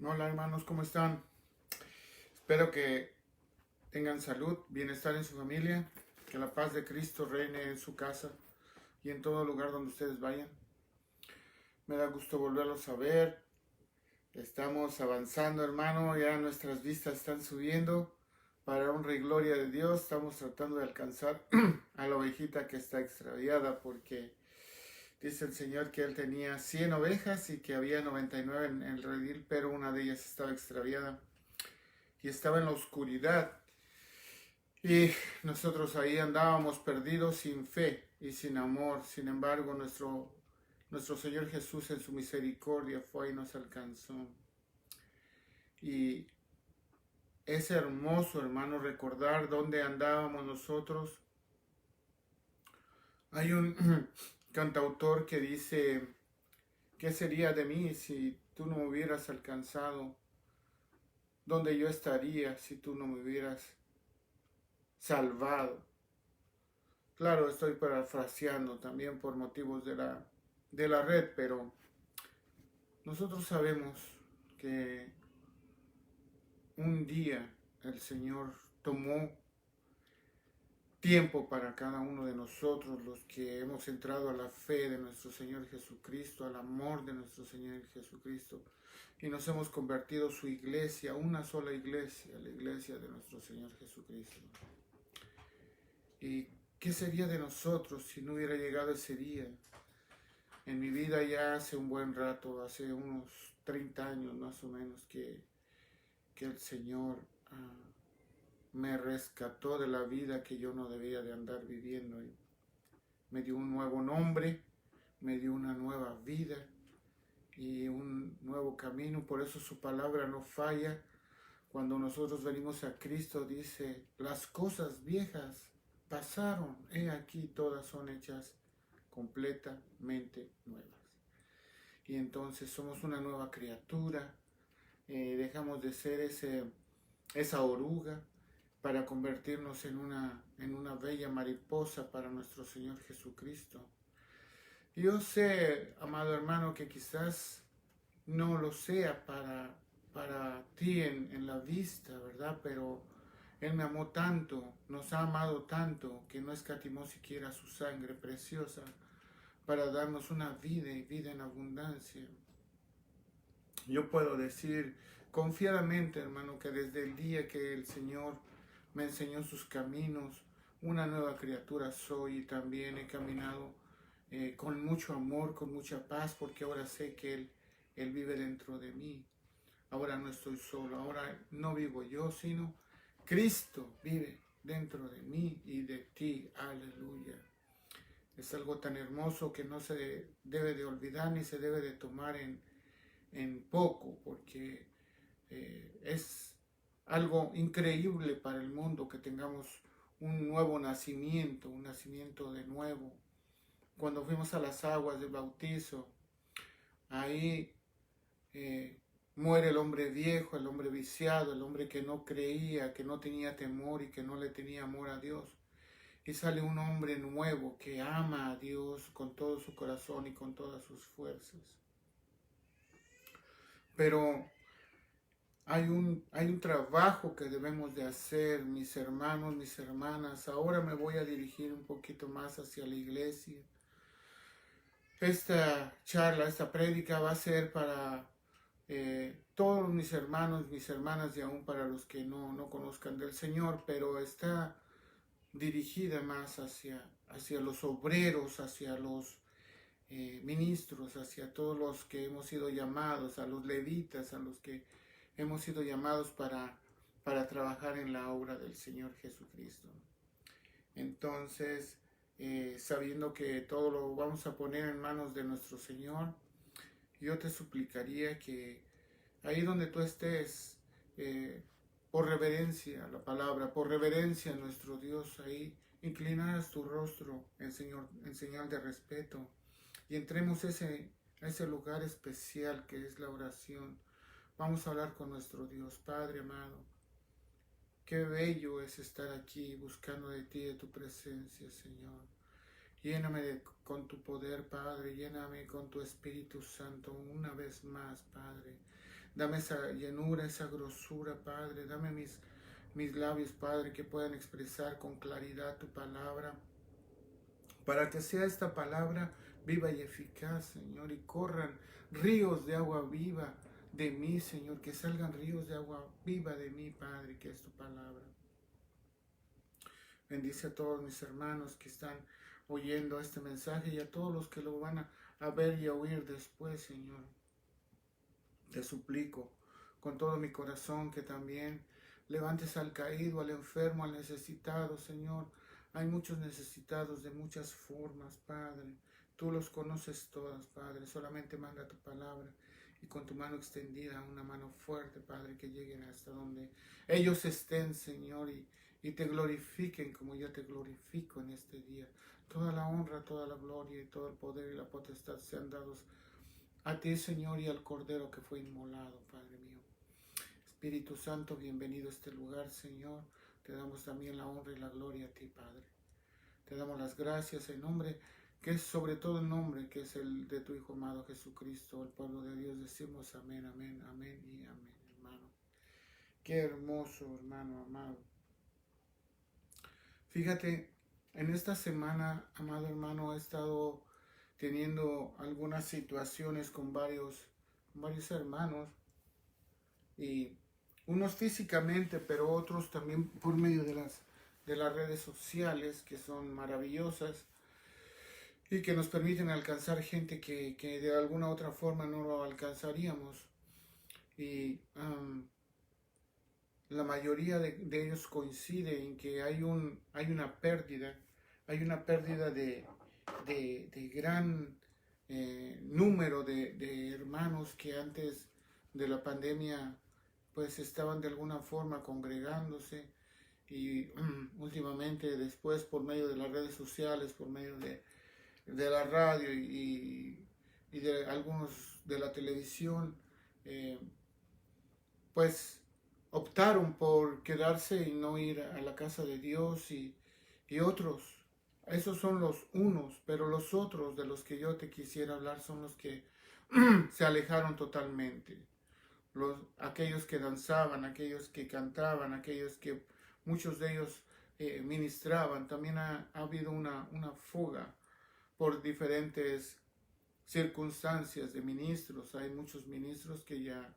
Hola hermanos, ¿cómo están? Espero que tengan salud, bienestar en su familia, que la paz de Cristo reine en su casa y en todo lugar donde ustedes vayan. Me da gusto volverlos a ver. Estamos avanzando, hermano, ya nuestras vistas están subiendo. Para honra y gloria de Dios, estamos tratando de alcanzar a la ovejita que está extraviada, porque dice el Señor que Él tenía 100 ovejas y que había 99 en el redil, pero una de ellas estaba extraviada y estaba en la oscuridad. Y nosotros ahí andábamos perdidos sin fe y sin amor. Sin embargo, nuestro Señor Jesús en su misericordia fue y nos alcanzó. Y es hermoso, hermano, recordar dónde andábamos nosotros. Hay un cantautor que dice, ¿qué sería de mí si tú no me hubieras alcanzado? ¿Dónde yo estaría si tú no me hubieras salvado? Claro, estoy parafraseando también por motivos de la red, pero nosotros sabemos que un día el Señor tomó tiempo para cada uno de nosotros, los que hemos entrado a la fe de nuestro Señor Jesucristo, al amor de nuestro Señor Jesucristo, y nos hemos convertido su iglesia, una sola iglesia, la iglesia de nuestro Señor Jesucristo. ¿Y qué sería de nosotros si no hubiera llegado ese día? En mi vida ya hace un buen rato, hace unos 30 años más o menos, que el Señor me rescató de la vida que yo no debía de andar viviendo. Y me dio un nuevo nombre, me dio una nueva vida y un nuevo camino. Por eso su palabra no falla. Cuando nosotros venimos a Cristo dice, las cosas viejas pasaron, he aquí todas son hechas completamente nuevas. Y entonces somos una nueva criatura, dejamos de ser esa oruga para convertirnos en una bella mariposa para nuestro Señor Jesucristo. Y yo sé, amado hermano, que quizás no lo sea para ti en la vista, ¿verdad? Pero Él me amó tanto, nos ha amado tanto, que no escatimó siquiera su sangre preciosa para darnos una vida y vida en abundancia. Yo puedo decir confiadamente, hermano, que desde el día que el Señor me enseñó sus caminos, una nueva criatura soy y también he caminado con mucho amor, con mucha paz, porque ahora sé que Él vive dentro de mí. Ahora no estoy solo, ahora no vivo yo, sino Cristo vive dentro de mí y de ti. Aleluya. Es algo tan hermoso que no se debe de olvidar ni se debe de tomar en poco, porque es algo increíble para el mundo que tengamos un nuevo nacimiento, un nacimiento de nuevo. Cuando fuimos a las aguas del bautizo, ahí muere el hombre viejo, el hombre viciado, el hombre que no creía, que no tenía temor y que no le tenía amor a Dios. Y sale un hombre nuevo que ama a Dios con todo su corazón y con todas sus fuerzas. Pero hay un trabajo que debemos de hacer, mis hermanos, mis hermanas. Ahora me voy a dirigir un poquito más hacia la iglesia. Esta charla, esta prédica va a ser para todos mis hermanos, mis hermanas y aún para los que no conozcan del Señor, pero está dirigida más hacia los obreros, hacia los ministros, hacia todos los que hemos sido llamados, a los levitas, a los que hemos sido llamados para trabajar en la obra del Señor Jesucristo. Entonces, sabiendo que todo lo vamos a poner en manos de nuestro Señor, yo te suplicaría que ahí donde tú estés, por reverencia a la palabra, por reverencia a nuestro Dios, ahí inclinaras tu rostro en señal de respeto y entremos a ese lugar especial que es la oración. Vamos a hablar con nuestro Dios. Padre amado, qué bello es estar aquí buscando de ti, de tu presencia, Señor. Lléname con tu poder, Padre, lléname con tu Espíritu Santo una vez más, Padre. Dame esa llenura, esa grosura, Padre. Dame mis labios, Padre, que puedan expresar con claridad tu palabra, para que sea esta palabra viva y eficaz, Señor, y corran ríos de agua viva de mí, Señor, que salgan ríos de agua viva de mí, Padre, que es tu palabra. Bendice a todos mis hermanos que están oyendo este mensaje y a todos los que lo van a ver y a oír después, Señor. Te suplico con todo mi corazón que también levantes al caído, al enfermo, al necesitado, Señor. Hay muchos necesitados de muchas formas, Padre. Tú los conoces todas, Padre. Solamente manda tu palabra y con tu mano extendida, una mano fuerte, Padre, que lleguen hasta donde ellos estén, Señor, y te glorifiquen como yo te glorifico en este día. Toda la honra, toda la gloria y todo el poder y la potestad sean dados a ti, Señor, y al Cordero que fue inmolado, Padre mío. Espíritu Santo, bienvenido a este lugar, Señor. Te damos también la honra y la gloria a ti, Padre. Te damos las gracias en nombre, que es sobre todo el nombre, que es el de tu Hijo amado Jesucristo. El pueblo de Dios decimos amén, amén, amén y amén, hermano. Qué hermoso, hermano amado. Fíjate, en esta semana, amado hermano, he estado teniendo algunas situaciones con varios hermanos, y unos físicamente, pero otros también por medio de las redes sociales, que son maravillosas y que nos permiten alcanzar gente que de alguna otra forma no lo alcanzaríamos. Y la mayoría de ellos coincide en que hay una pérdida de gran número de hermanos que antes de la pandemia pues estaban de alguna forma congregándose, y últimamente después por medio de las redes sociales, por medio de la radio y de algunos de la televisión, pues optaron por quedarse y no ir a la casa de Dios, y otros, esos son los unos, pero los otros de los que yo te quisiera hablar son los que se alejaron totalmente. Aquellos que danzaban, aquellos que cantaban, aquellos que muchos de ellos ministraban. También ha habido una fuga por diferentes circunstancias de ministros. Hay muchos ministros que ya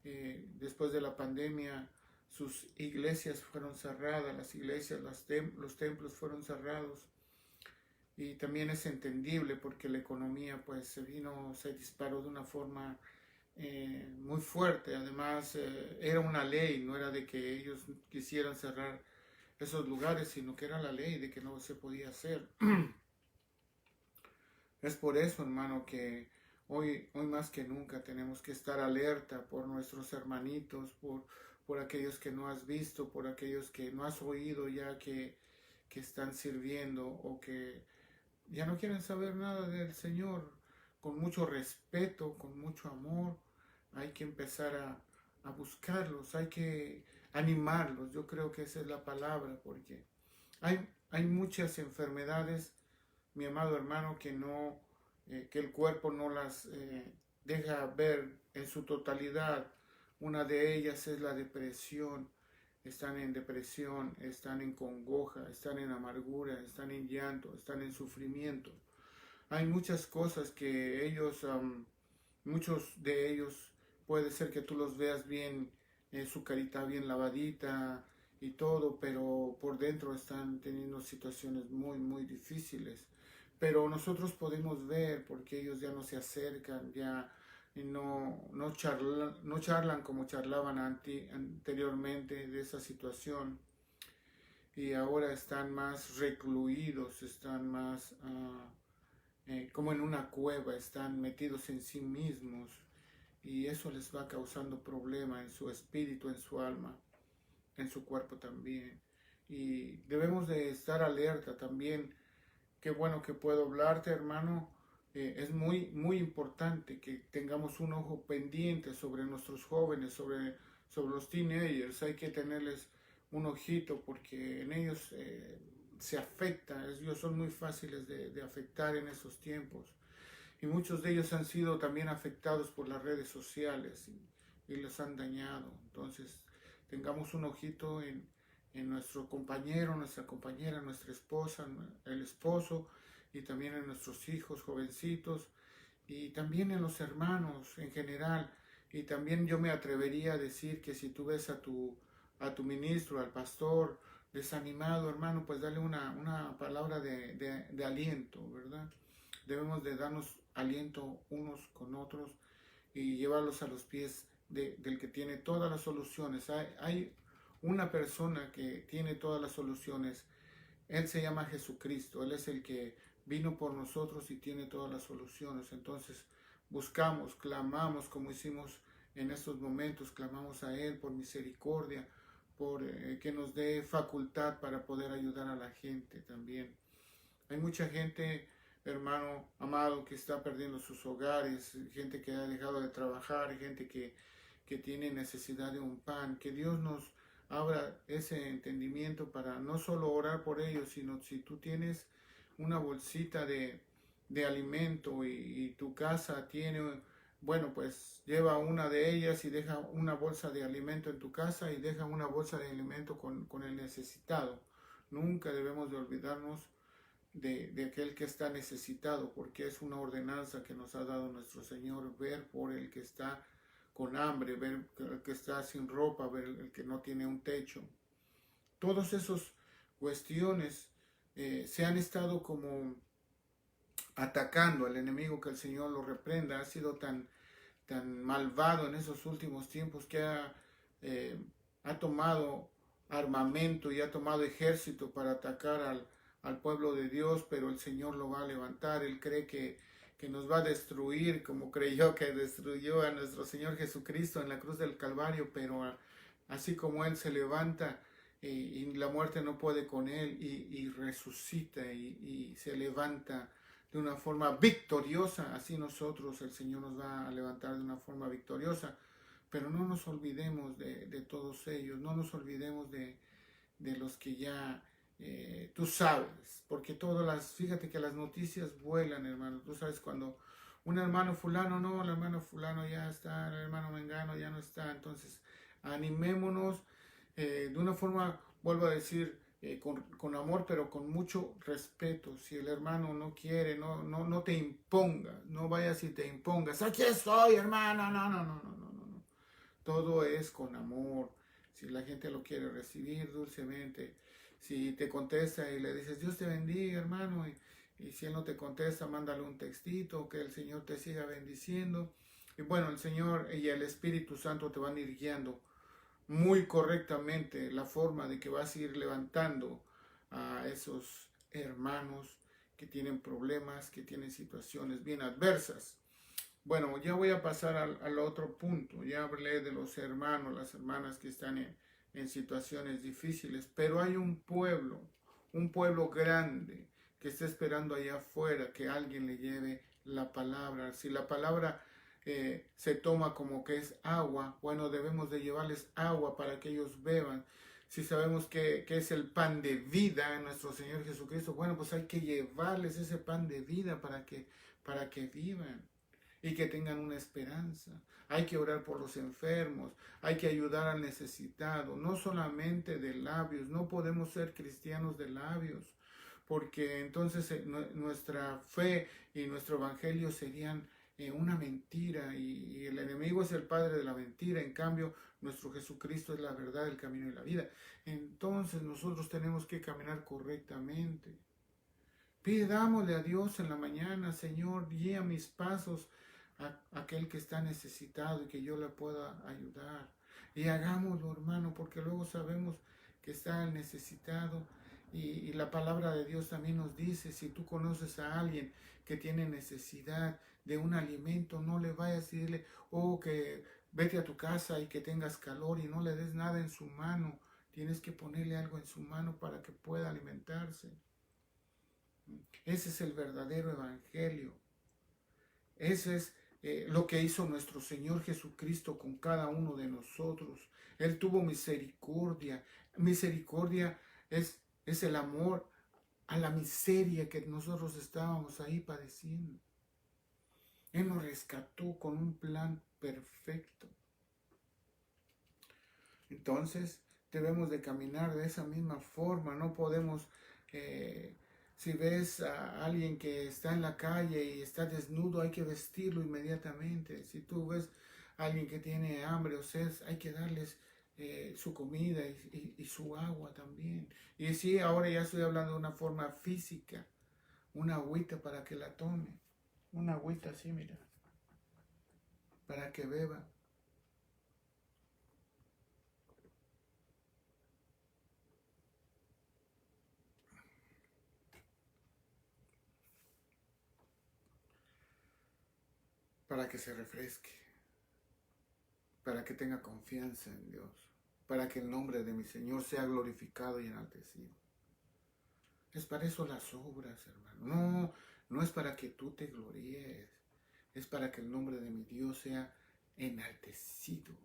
después de la pandemia sus iglesias fueron cerradas, las iglesias, los templos fueron cerrados, y también es entendible porque la economía pues se disparó de una forma muy fuerte. Además era una ley, no era de que ellos quisieran cerrar esos lugares, sino que era la ley de que no se podía hacer. Es por eso, hermano, que hoy más que nunca tenemos que estar alerta por nuestros hermanitos, por aquellos que no has visto, por aquellos que no has oído ya que están sirviendo o que ya no quieren saber nada del Señor. Con mucho respeto, con mucho amor, hay que empezar a buscarlos, hay que animarlos. Yo creo que esa es la palabra, porque hay muchas enfermedades, mi amado hermano, que el cuerpo no las deja ver en su totalidad. Una de ellas es la depresión. Están en depresión, están en congoja, están en amargura, están en llanto, están en sufrimiento. Hay muchas cosas que ellos, muchos de ellos, puede ser que tú los veas bien, su carita bien lavadita y todo, pero por dentro están teniendo situaciones muy, muy difíciles. Pero nosotros podemos ver, porque ellos ya no se acercan, ya no charlan como charlaban anteriormente de esa situación, y ahora están más recluidos, están más como en una cueva, están metidos en sí mismos, y eso les va causando problemas en su espíritu, en su alma, en su cuerpo también. Y debemos de estar alerta también. Qué bueno que puedo hablarte, hermano. Es muy, muy importante que tengamos un ojo pendiente sobre nuestros jóvenes, sobre los teenagers. Hay que tenerles un ojito porque en ellos se afecta. Ellos son muy fáciles de afectar en esos tiempos. Y muchos de ellos han sido también afectados por las redes sociales. y los han dañado. Entonces, tengamos un ojito en nuestro compañero, nuestra compañera, nuestra esposa, el esposo, y también en nuestros hijos jovencitos, y también en los hermanos en general. Y también yo me atrevería a decir que si tú ves a tu ministro, al pastor, desanimado, hermano, pues dale una palabra de aliento, ¿verdad? Debemos de darnos aliento unos con otros y llevarlos a los pies del que tiene todas las soluciones. Hay una persona que tiene todas las soluciones. Él se llama Jesucristo. Él es el que vino por nosotros y tiene todas las soluciones. Entonces buscamos, clamamos como hicimos en estos momentos, clamamos a Él por misericordia, por que nos dé facultad para poder ayudar a la gente también. Hay mucha gente, hermano amado, que está perdiendo sus hogares, gente que ha dejado de trabajar, gente que tiene necesidad de un pan. Que Dios nos abra ese entendimiento para no solo orar por ellos, sino si tú tienes una bolsita de alimento y tu casa tiene, bueno, pues lleva una de ellas y deja una bolsa de alimento en tu casa y deja una bolsa de alimento con el necesitado. Nunca debemos de olvidarnos de aquel que está necesitado, porque es una ordenanza que nos ha dado nuestro Señor, ver por el que está con hambre, ver el que está sin ropa, ver el que no tiene un techo. Todas esas cuestiones se han estado como atacando al enemigo, que el Señor lo reprenda. Ha sido tan malvado en esos últimos tiempos que ha tomado armamento y ha tomado ejército para atacar al pueblo de Dios, pero el Señor lo va a levantar. Él cree que nos va a destruir, como creyó que destruyó a nuestro Señor Jesucristo en la cruz del Calvario, pero así como Él se levanta y la muerte no puede con Él y resucita y se levanta de una forma victoriosa, así nosotros el Señor nos va a levantar de una forma victoriosa. Pero no nos olvidemos de todos ellos, no nos olvidemos de los que ya tú sabes, porque fíjate que las noticias vuelan, hermano. Tú sabes cuando un hermano fulano, no, el hermano fulano ya está, el hermano mengano ya no está. Entonces, animémonos de una forma, vuelvo a decir, con amor, pero con mucho respeto. Si el hermano no quiere, no te impongas, no vayas y te impongas. Aquí estoy, hermano, no. Todo es con amor. Si la gente lo quiere recibir dulcemente, si te contesta y le dices, Dios te bendiga, hermano, y si él no te contesta, mándale un textito, que el Señor te siga bendiciendo. Y bueno, el Señor y el Espíritu Santo te van a ir guiando muy correctamente la forma de que vas a ir levantando a esos hermanos que tienen problemas, que tienen situaciones bien adversas. Bueno, ya voy a pasar al otro punto. Ya hablé de los hermanos, las hermanas que están en situaciones difíciles, pero hay un pueblo grande que está esperando allá afuera que alguien le lleve la palabra. Si la palabra se toma como que es agua, bueno, debemos de llevarles agua para que ellos beban. Si sabemos que es el pan de vida en nuestro Señor Jesucristo, bueno, pues hay que llevarles ese pan de vida para que vivan y que tengan una esperanza. Hay que orar por los enfermos, hay que ayudar al necesitado, no solamente de labios. No podemos ser cristianos de labios, porque entonces nuestra fe y nuestro evangelio serían una mentira, y el enemigo es el padre de la mentira. En cambio, nuestro Jesucristo es la verdad, el camino y la vida. Entonces nosotros tenemos que caminar correctamente. Pidámosle a Dios en la mañana, Señor, guía mis pasos a aquel que está necesitado y que yo le pueda ayudar. Y hagámoslo, hermano, porque luego sabemos que está el necesitado. Y la palabra de Dios también nos dice, si tú conoces a alguien que tiene necesidad de un alimento, no le vayas a decirle, oh, que vete a tu casa y que tengas calor y no le des nada en su mano. Tienes que ponerle algo en su mano para que pueda alimentarse. Ese es el verdadero evangelio. Ese es lo que hizo nuestro Señor Jesucristo con cada uno de nosotros. Él tuvo misericordia. Misericordia es el amor a la miseria que nosotros estábamos ahí padeciendo. Él nos rescató con un plan perfecto. Entonces debemos de caminar de esa misma forma. No podemos, si ves a alguien que está en la calle y está desnudo, hay que vestirlo inmediatamente. Si tú ves a alguien que tiene hambre o sed, hay que darles su comida y su agua también. Y sí, ahora ya estoy hablando de una forma física, una agüita para que la tome, una agüita así, mira, para que beba. Para que se refresque, para que tenga confianza en Dios, para que el nombre de mi Señor sea glorificado y enaltecido. Es para eso las obras, hermano. No, no es para que tú te gloríes, es para que el nombre de mi Dios sea enaltecido.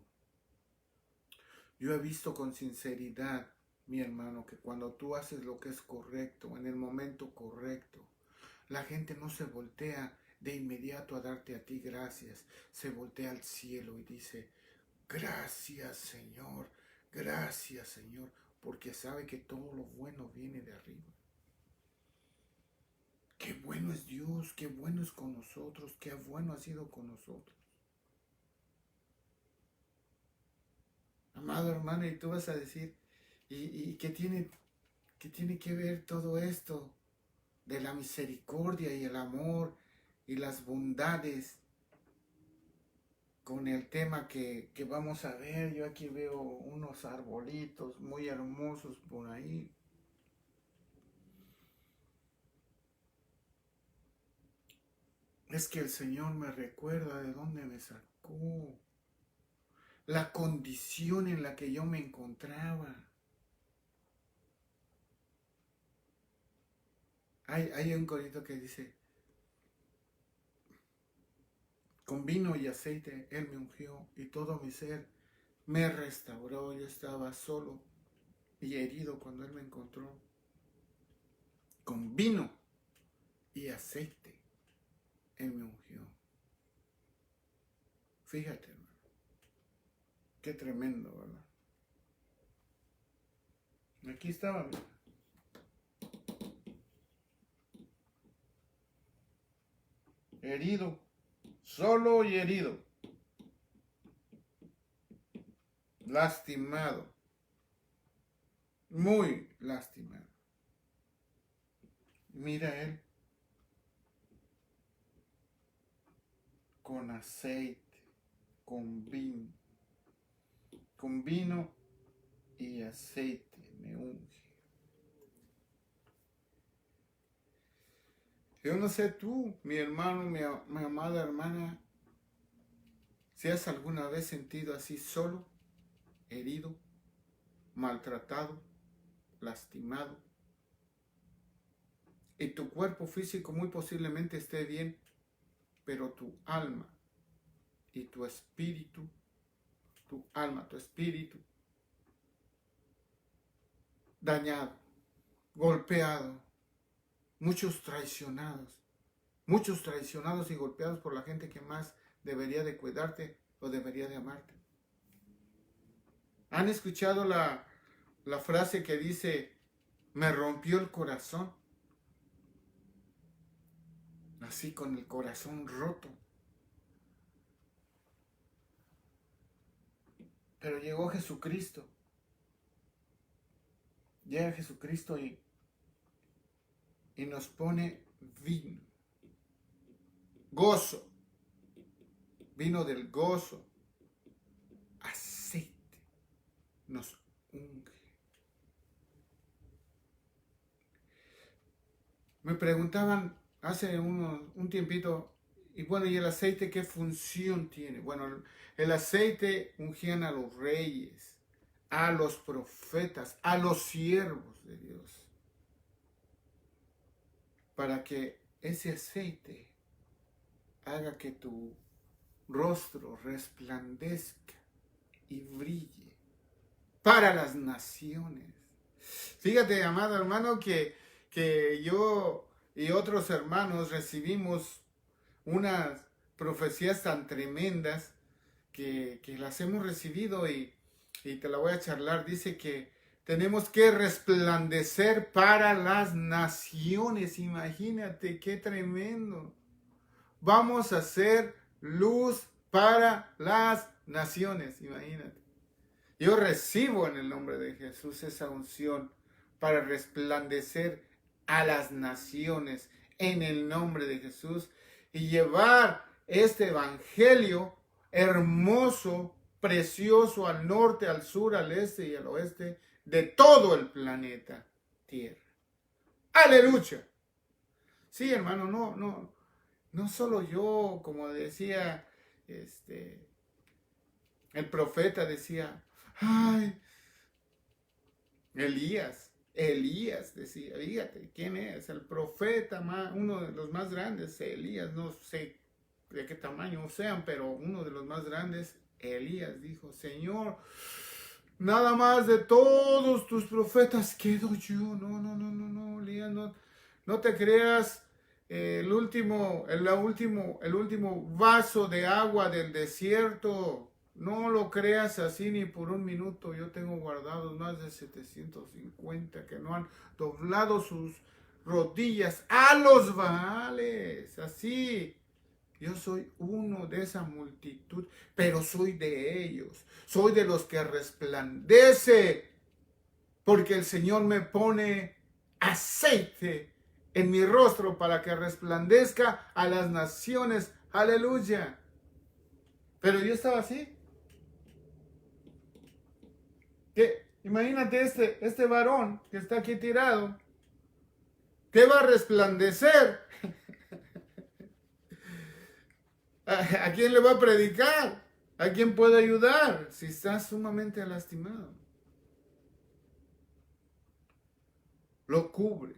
Yo he visto con sinceridad, mi hermano, que cuando tú haces lo que es correcto, en el momento correcto, la gente no se voltea de inmediato a darte a ti gracias, se voltea al cielo y dice, gracias Señor, porque sabe que todo lo bueno viene de arriba. Qué bueno es Dios, qué bueno es con nosotros, qué bueno ha sido con nosotros. Amado hermano, y tú vas a decir, ¿y qué tiene que ver todo esto de la misericordia y el amor y las bondades con el tema que vamos a ver? Yo aquí veo unos arbolitos muy hermosos por ahí. Es que el Señor me recuerda de dónde me sacó, la condición en la que yo me encontraba. Hay un corito que dice, con vino y aceite Él me ungió y todo mi ser me restauró. Yo estaba solo y herido cuando Él me encontró. Con vino y aceite Él me ungió. Fíjate, hermano. Qué tremendo, ¿verdad? Aquí estaba, mira. Herido, solo y herido. Lastimado. Muy lastimado. Mira Él. Con aceite, con vino y aceite me unge. Yo no sé tú, mi hermano, mi amada hermana, si has alguna vez sentido así solo, herido, maltratado, lastimado, y tu cuerpo físico muy posiblemente esté bien, pero tu alma y tu espíritu, tu alma, tu espíritu, dañado, golpeado, muchos traicionados y golpeados por la gente que más debería de cuidarte o debería de amarte. ¿Han escuchado la frase que dice, me rompió el corazón? Así con el corazón roto. Pero llegó Jesucristo. Llega Jesucristo y nos pone vino. Gozo. Vino del gozo. Aceite. Nos unge. Me preguntaban hace un tiempito, y bueno, ¿y el aceite qué función tiene? Bueno, el aceite ungían a los reyes, a los profetas, a los siervos de Dios, para que ese aceite haga que tu rostro resplandezca y brille para las naciones. Fíjate, amado hermano, que yo y otros hermanos recibimos unas profecías tan tremendas que las hemos recibido y y te la voy a charlar, dice que tenemos que resplandecer para las naciones. Imagínate qué tremendo. Vamos a ser luz para las naciones, imagínate. Yo recibo en el nombre de Jesús esa unción para resplandecer a las naciones en el nombre de Jesús y llevar este evangelio hermoso, precioso al norte, al sur, al este y al oeste de todo el planeta Tierra. Aleluya. Sí, hermano, no solo yo, como decía el profeta decía, ay, Elías decía, fíjate, ¿quién es? El profeta, uno de los más grandes, Elías, no sé de qué tamaño sean, pero uno de los más grandes, Elías, dijo, Señor, nada más de todos tus profetas quedo yo. No, Elías, no te creas el último vaso de agua del desierto. No lo creas así ni por un minuto. Yo tengo guardados más de 750 que no han doblado sus rodillas a los Baales. Así. Yo soy uno de esa multitud, pero soy de ellos. Soy de los que resplandece, porque el Señor me pone aceite en mi rostro para que resplandezca a las naciones. Aleluya. Pero yo estaba así. Imagínate este varón que está aquí tirado. ¿Qué va a resplandecer? ¿A quién le va a predicar? ¿A quién puede ayudar si está sumamente lastimado? Lo cubre,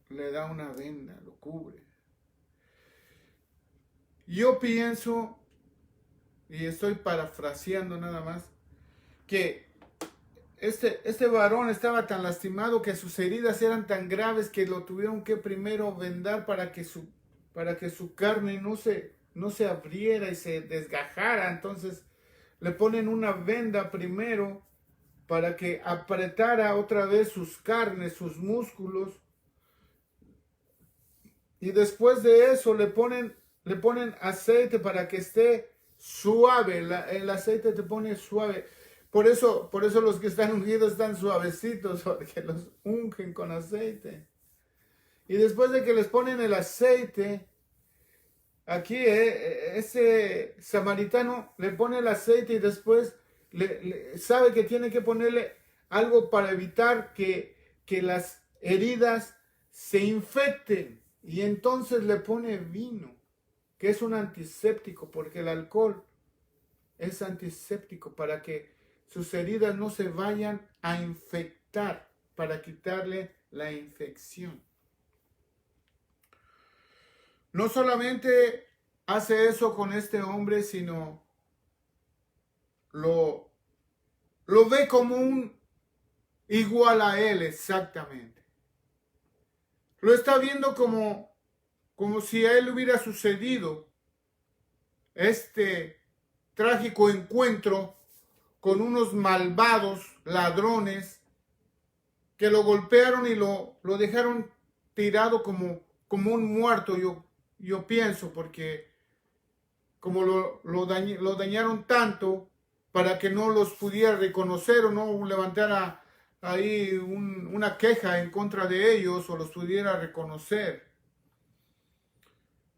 le da una venda, lo cubre. Yo pienso, y estoy parafraseando nada más, que este varón estaba tan lastimado que sus heridas eran tan graves que lo tuvieron que primero vendar para que su carne no se abriera y se desgajara. Entonces le ponen una venda primero para que apretara otra vez sus carnes, sus músculos. Y después de eso le ponen aceite para que esté suave. El aceite te pone suave. Por eso los que están ungidos están suavecitos, porque los ungen con aceite. Y después de que les ponen el aceite, aquí ese samaritano le pone el aceite y después sabe que tiene que ponerle algo para evitar que las heridas se infecten. Y entonces le pone vino, que es un antiséptico, porque el alcohol es antiséptico para que sus heridas no se vayan a infectar, para quitarle la infección. No solamente hace eso con este hombre, sino lo ve como un igual a él exactamente. Lo está viendo como si a él hubiera sucedido este trágico encuentro con unos malvados ladrones que lo golpearon y lo dejaron tirado como un muerto, yo pienso, porque como lo dañaron tanto para que no los pudiera reconocer o no levantara ahí una queja en contra de ellos o los pudiera reconocer.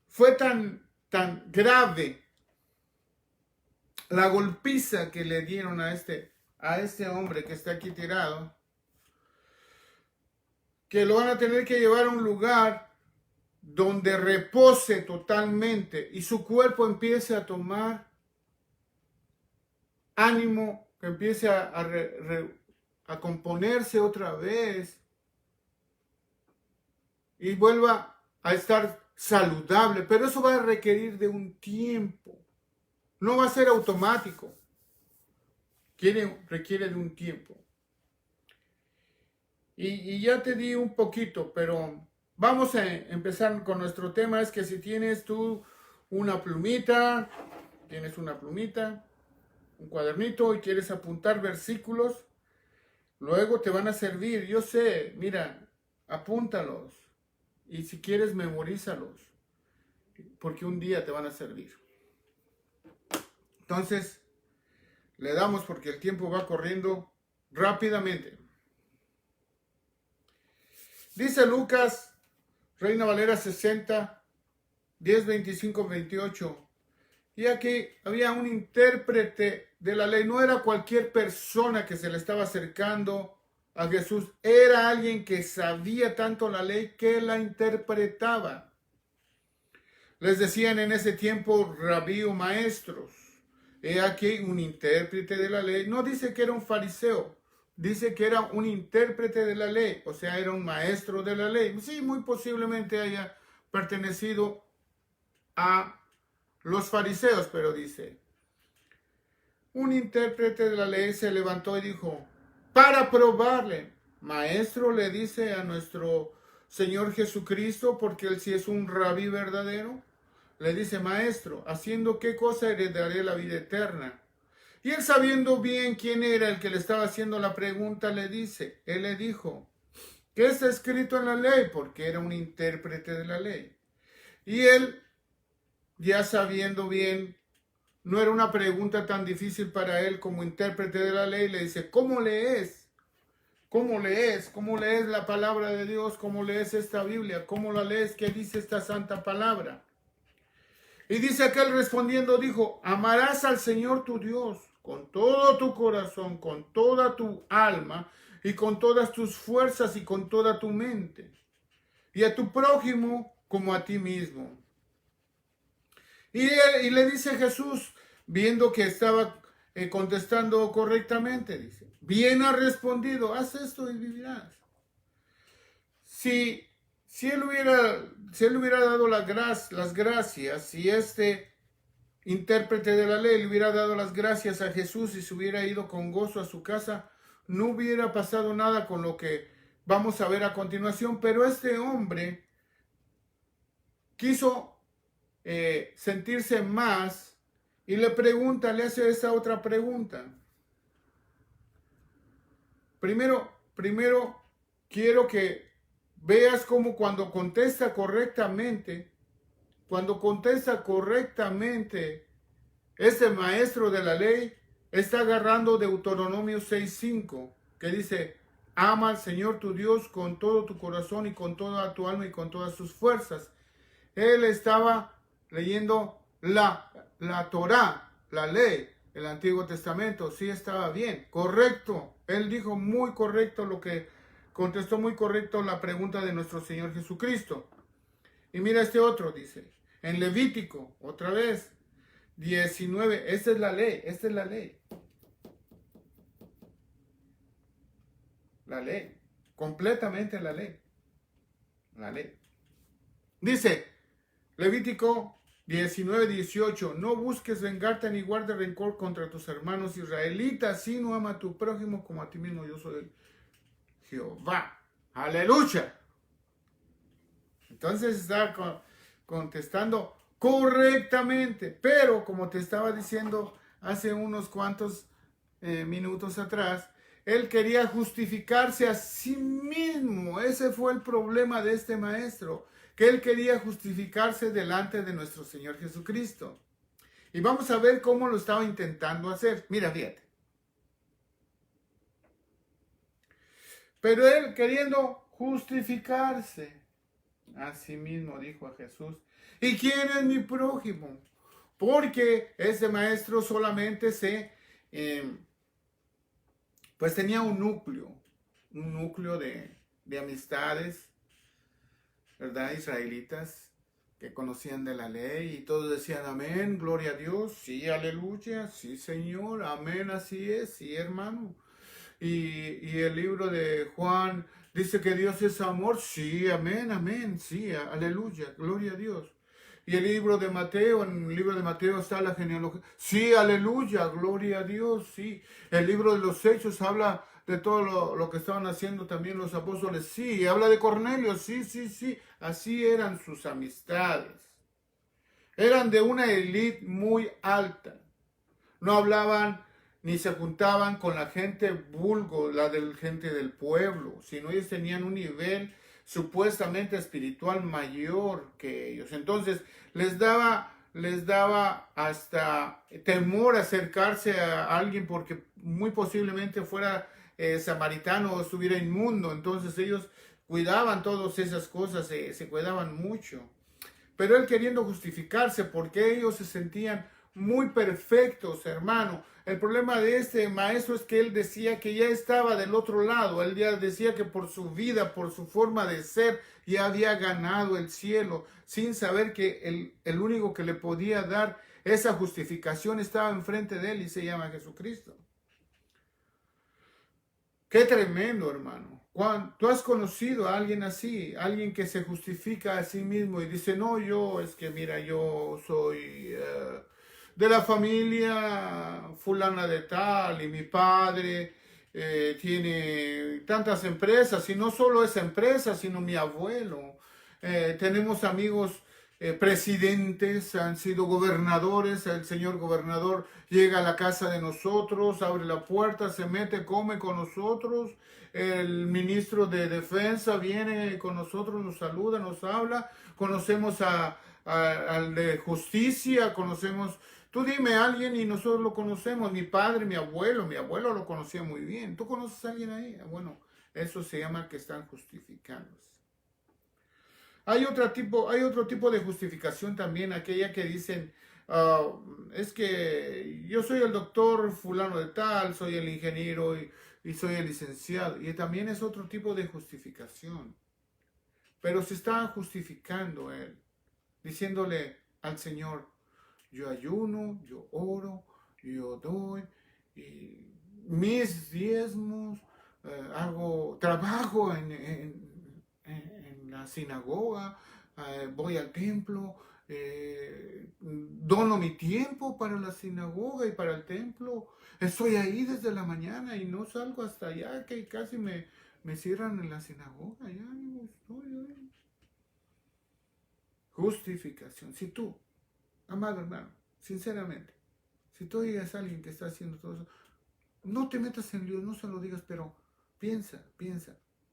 Fue tan grave la golpiza que le dieron a este hombre que está aquí tirado, que lo van a tener que llevar a un lugar donde repose totalmente y su cuerpo empiece a tomar ánimo, que empiece a componerse otra vez y vuelva a estar saludable. Pero eso va a requerir de un tiempo. No va a ser automático. Requiere de un tiempo. Y ya te di un poquito, pero vamos a empezar con nuestro tema. Es que si tienes tú una plumita, un cuadernito y quieres apuntar versículos, luego te van a servir. Yo sé, mira, apúntalos y si quieres memorízalos, porque un día te van a servir. Entonces, le damos porque el tiempo va corriendo rápidamente. Dice Lucas, Reina Valera 60, 10, 25, 28. Y aquí había un intérprete de la ley. No era cualquier persona que se le estaba acercando a Jesús. Era alguien que sabía tanto la ley que la interpretaba. Les decían en ese tiempo rabí o maestros. He aquí un intérprete de la ley. No dice que era un fariseo. Dice que era un intérprete de la ley. O sea, era un maestro de la ley. Sí, muy posiblemente haya pertenecido a los fariseos, pero dice, un intérprete de la ley se levantó y dijo, para probarle, maestro, le dice a nuestro Señor Jesucristo, porque él sí es un rabí verdadero, le dice, maestro, ¿haciendo qué cosa heredaré la vida eterna? Y él, sabiendo bien quién era el que le estaba haciendo la pregunta, él le dijo, ¿qué está escrito en la ley? Porque era un intérprete de la ley. Y él, ya sabiendo bien, no era una pregunta tan difícil para él como intérprete de la ley, le dice, ¿cómo lees? ¿Cómo lees? ¿Cómo lees la palabra de Dios? ¿Cómo lees esta Biblia? ¿Cómo la lees? ¿Qué dice esta santa palabra? Y dice aquel respondiendo, dijo, amarás al Señor tu Dios con todo tu corazón, con toda tu alma y con todas tus fuerzas y con toda tu mente, y a tu prójimo como a ti mismo. Y le dice Jesús, viendo que estaba contestando correctamente, dice, bien ha respondido, haz esto y vivirás. Si él hubiera dado las gracias, si este intérprete de la ley le hubiera dado las gracias a Jesús y se hubiera ido con gozo a su casa, no hubiera pasado nada con lo que vamos a ver a continuación, pero este hombre quiso sentirse más y le hace esa otra pregunta. Primero quiero que veas cómo cuando contesta correctamente, este maestro de la ley está agarrando Deuteronomio 6:5, que dice, ama al Señor tu Dios con todo tu corazón y con toda tu alma y con todas tus fuerzas. Él estaba leyendo la Torá, la ley, el Antiguo Testamento. Sí, estaba bien, correcto. Él dijo muy correcto contestó muy correcto la pregunta de nuestro Señor Jesucristo. Y mira este otro, dice, en Levítico, otra vez, 19, esta es la ley. La ley, completamente la ley. La ley. Dice, Levítico 19:18, no busques vengarte ni guardes rencor contra tus hermanos israelitas, sino ama a tu prójimo como a ti mismo. Yo soy Jehová. ¡Aleluya! Entonces está contestando correctamente, pero como te estaba diciendo hace unos cuantos minutos atrás, él quería justificarse a sí mismo. Ese fue el problema de este maestro, que él quería justificarse delante de nuestro Señor Jesucristo. Y vamos a ver cómo lo estaba intentando hacer. Mira, fíjate. Pero él queriendo justificarse a sí mismo, dijo a Jesús, ¿y quién es mi prójimo? Porque ese maestro solamente pues tenía un núcleo de amistades, ¿verdad? Israelitas que conocían de la ley y todos decían amén, gloria a Dios, sí, aleluya, sí, Señor, amén, así es, sí, hermano. Y el libro de Juan dice que Dios es amor, sí, amén, amén, sí, aleluya, gloria a Dios. Y el libro de Mateo, en el libro de Mateo está la genealogía, sí, aleluya, gloria a Dios, sí. El libro de los Hechos habla de todo lo que estaban haciendo también los apóstoles, sí. Habla de Cornelio, sí, sí, sí. Así eran sus amistades. Eran de una élite muy alta. No hablaban ni se juntaban con la gente vulgo, la del gente del pueblo, sino ellos tenían un nivel supuestamente espiritual mayor que ellos. Entonces les daba hasta temor acercarse a alguien porque muy posiblemente fuera samaritano o estuviera inmundo. Entonces ellos cuidaban todas esas cosas, se cuidaban mucho. Pero él queriendo justificarse porque ellos se sentían muy perfectos, hermano. El problema de este maestro es que él decía que ya estaba del otro lado. Él ya decía que por su vida, por su forma de ser, ya había ganado el cielo, sin saber que el único que le podía dar esa justificación estaba enfrente de él y se llama Jesucristo. Qué tremendo, hermano. ¿Tú has conocido a alguien así? Alguien que se justifica a sí mismo y dice, no, yo, es que mira, yo soy de la familia fulana de tal y mi padre tiene tantas empresas y no solo esa empresa, sino mi abuelo. Tenemos amigos presidentes, han sido gobernadores, el señor gobernador llega a la casa de nosotros, abre la puerta, se mete, come con nosotros, el ministro de defensa viene con nosotros, nos saluda, nos habla, conocemos al de justicia, conocemos, tú dime a alguien y nosotros lo conocemos, mi padre, mi abuelo lo conocía muy bien, ¿tú conoces a alguien ahí? Bueno, eso se llama que están justificándose. Hay otro tipo de justificación también, aquella que dicen, es que yo soy el doctor fulano de tal, soy el ingeniero y soy el licenciado. Y también es otro tipo de justificación. Pero se está justificando él, diciéndole al Señor, yo ayuno, yo oro, yo doy, y mis diezmos, trabajo en la sinagoga, voy al templo, dono mi tiempo para la sinagoga y para el templo. Estoy ahí desde la mañana y no salgo hasta allá, que casi me cierran en la sinagoga. Ya no estoy ahí. Justificación. Si tú, amado hermano, sinceramente, si tú oyes a alguien que está haciendo todo eso, no te metas en Dios, no se lo digas, pero piensa,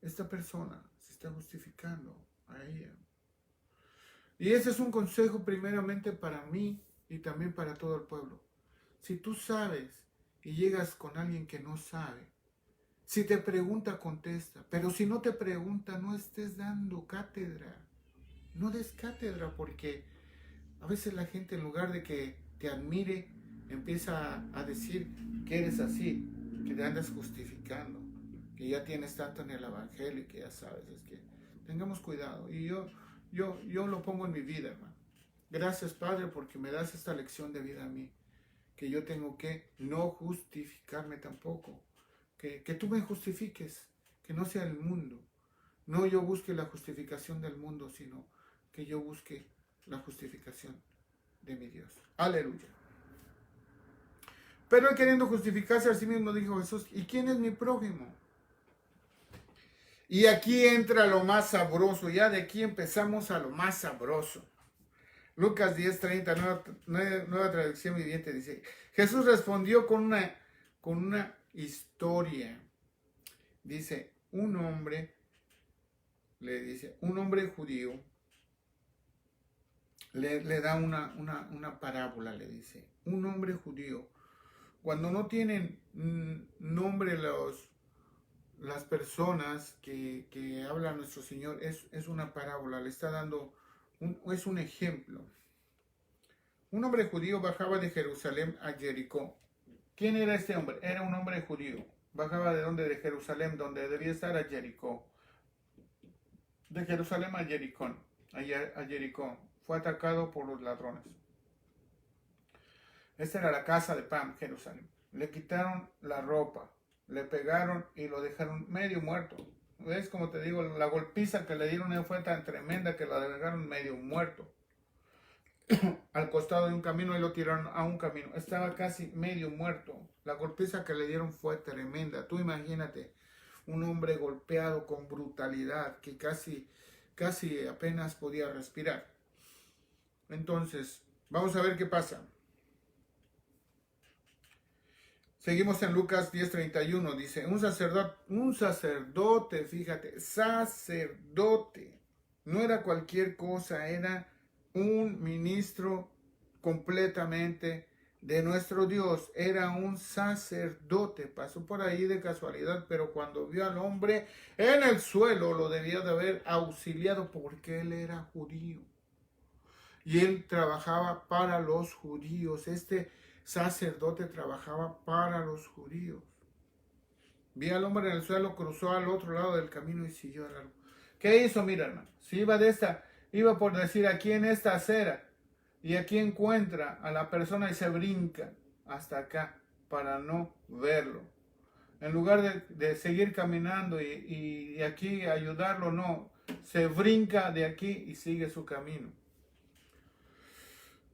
esta persona se está justificando a ella. Y ese es un consejo primeramente para mí y también para todo el pueblo. Si tú sabes y llegas con alguien que no sabe, si te pregunta, contesta, pero si no te pregunta, no estés dando cátedra. No des cátedra porque a veces la gente en lugar de que te admire, empieza a decir que eres así, que te andas justificando, que ya tienes tanto en el evangelio y que ya sabes. Es que tengamos cuidado. Y yo lo pongo en mi vida, hermano. Gracias, Padre, porque me das esta lección de vida a mí, que yo tengo que no justificarme tampoco, que tú me justifiques, que no sea el mundo. No yo busque la justificación del mundo, sino que yo busque la justificación de mi Dios. Aleluya. Pero él queriendo justificarse a sí mismo dijo Jesús, ¿y quién es mi prójimo? Y aquí entra lo más sabroso, ya de aquí empezamos a lo más sabroso. Lucas 10:30, nueva traducción viviente, dice, Jesús respondió con una historia. Dice, un hombre judío, le da una parábola, le dice, un hombre judío, cuando no tienen nombre las personas que habla nuestro Señor, es una parábola, le está dando, es un ejemplo. Un hombre judío bajaba de Jerusalén a Jericó. ¿Quién era este hombre? Era un hombre judío. Bajaba de donde? De Jerusalén, donde debía estar, a Jericó. De Jerusalén a Jericó. A Jericó. Fue atacado por los ladrones. Esta era la casa de Pam, Jerusalén. Le quitaron la ropa, le pegaron y lo dejaron medio muerto. ¿Ves? Como te digo, la golpiza que le dieron fue tan tremenda que lo dejaron medio muerto. Al costado de un camino y lo tiraron a un camino. Estaba casi medio muerto. La golpiza que le dieron fue tremenda. Tú imagínate, un hombre golpeado con brutalidad que casi apenas podía respirar. Entonces, vamos a ver qué pasa. Seguimos en Lucas 10:31, dice, un sacerdote, fíjate, sacerdote, no era cualquier cosa, era un ministro completamente de nuestro Dios, era un sacerdote, pasó por ahí de casualidad, pero cuando vio al hombre en el suelo, lo debía de haber auxiliado porque él era judío. Y él trabajaba para los judíos. Este sacerdote trabajaba para los judíos. Vi al hombre en el suelo, cruzó al otro lado del camino y siguió de largo. ¿Qué hizo? Mira, hermano. Si iba por decir aquí en esta acera, y aquí encuentra a la persona y se brinca hasta acá para no verlo. En lugar de seguir caminando y aquí ayudarlo, no. Se brinca de aquí y sigue su camino.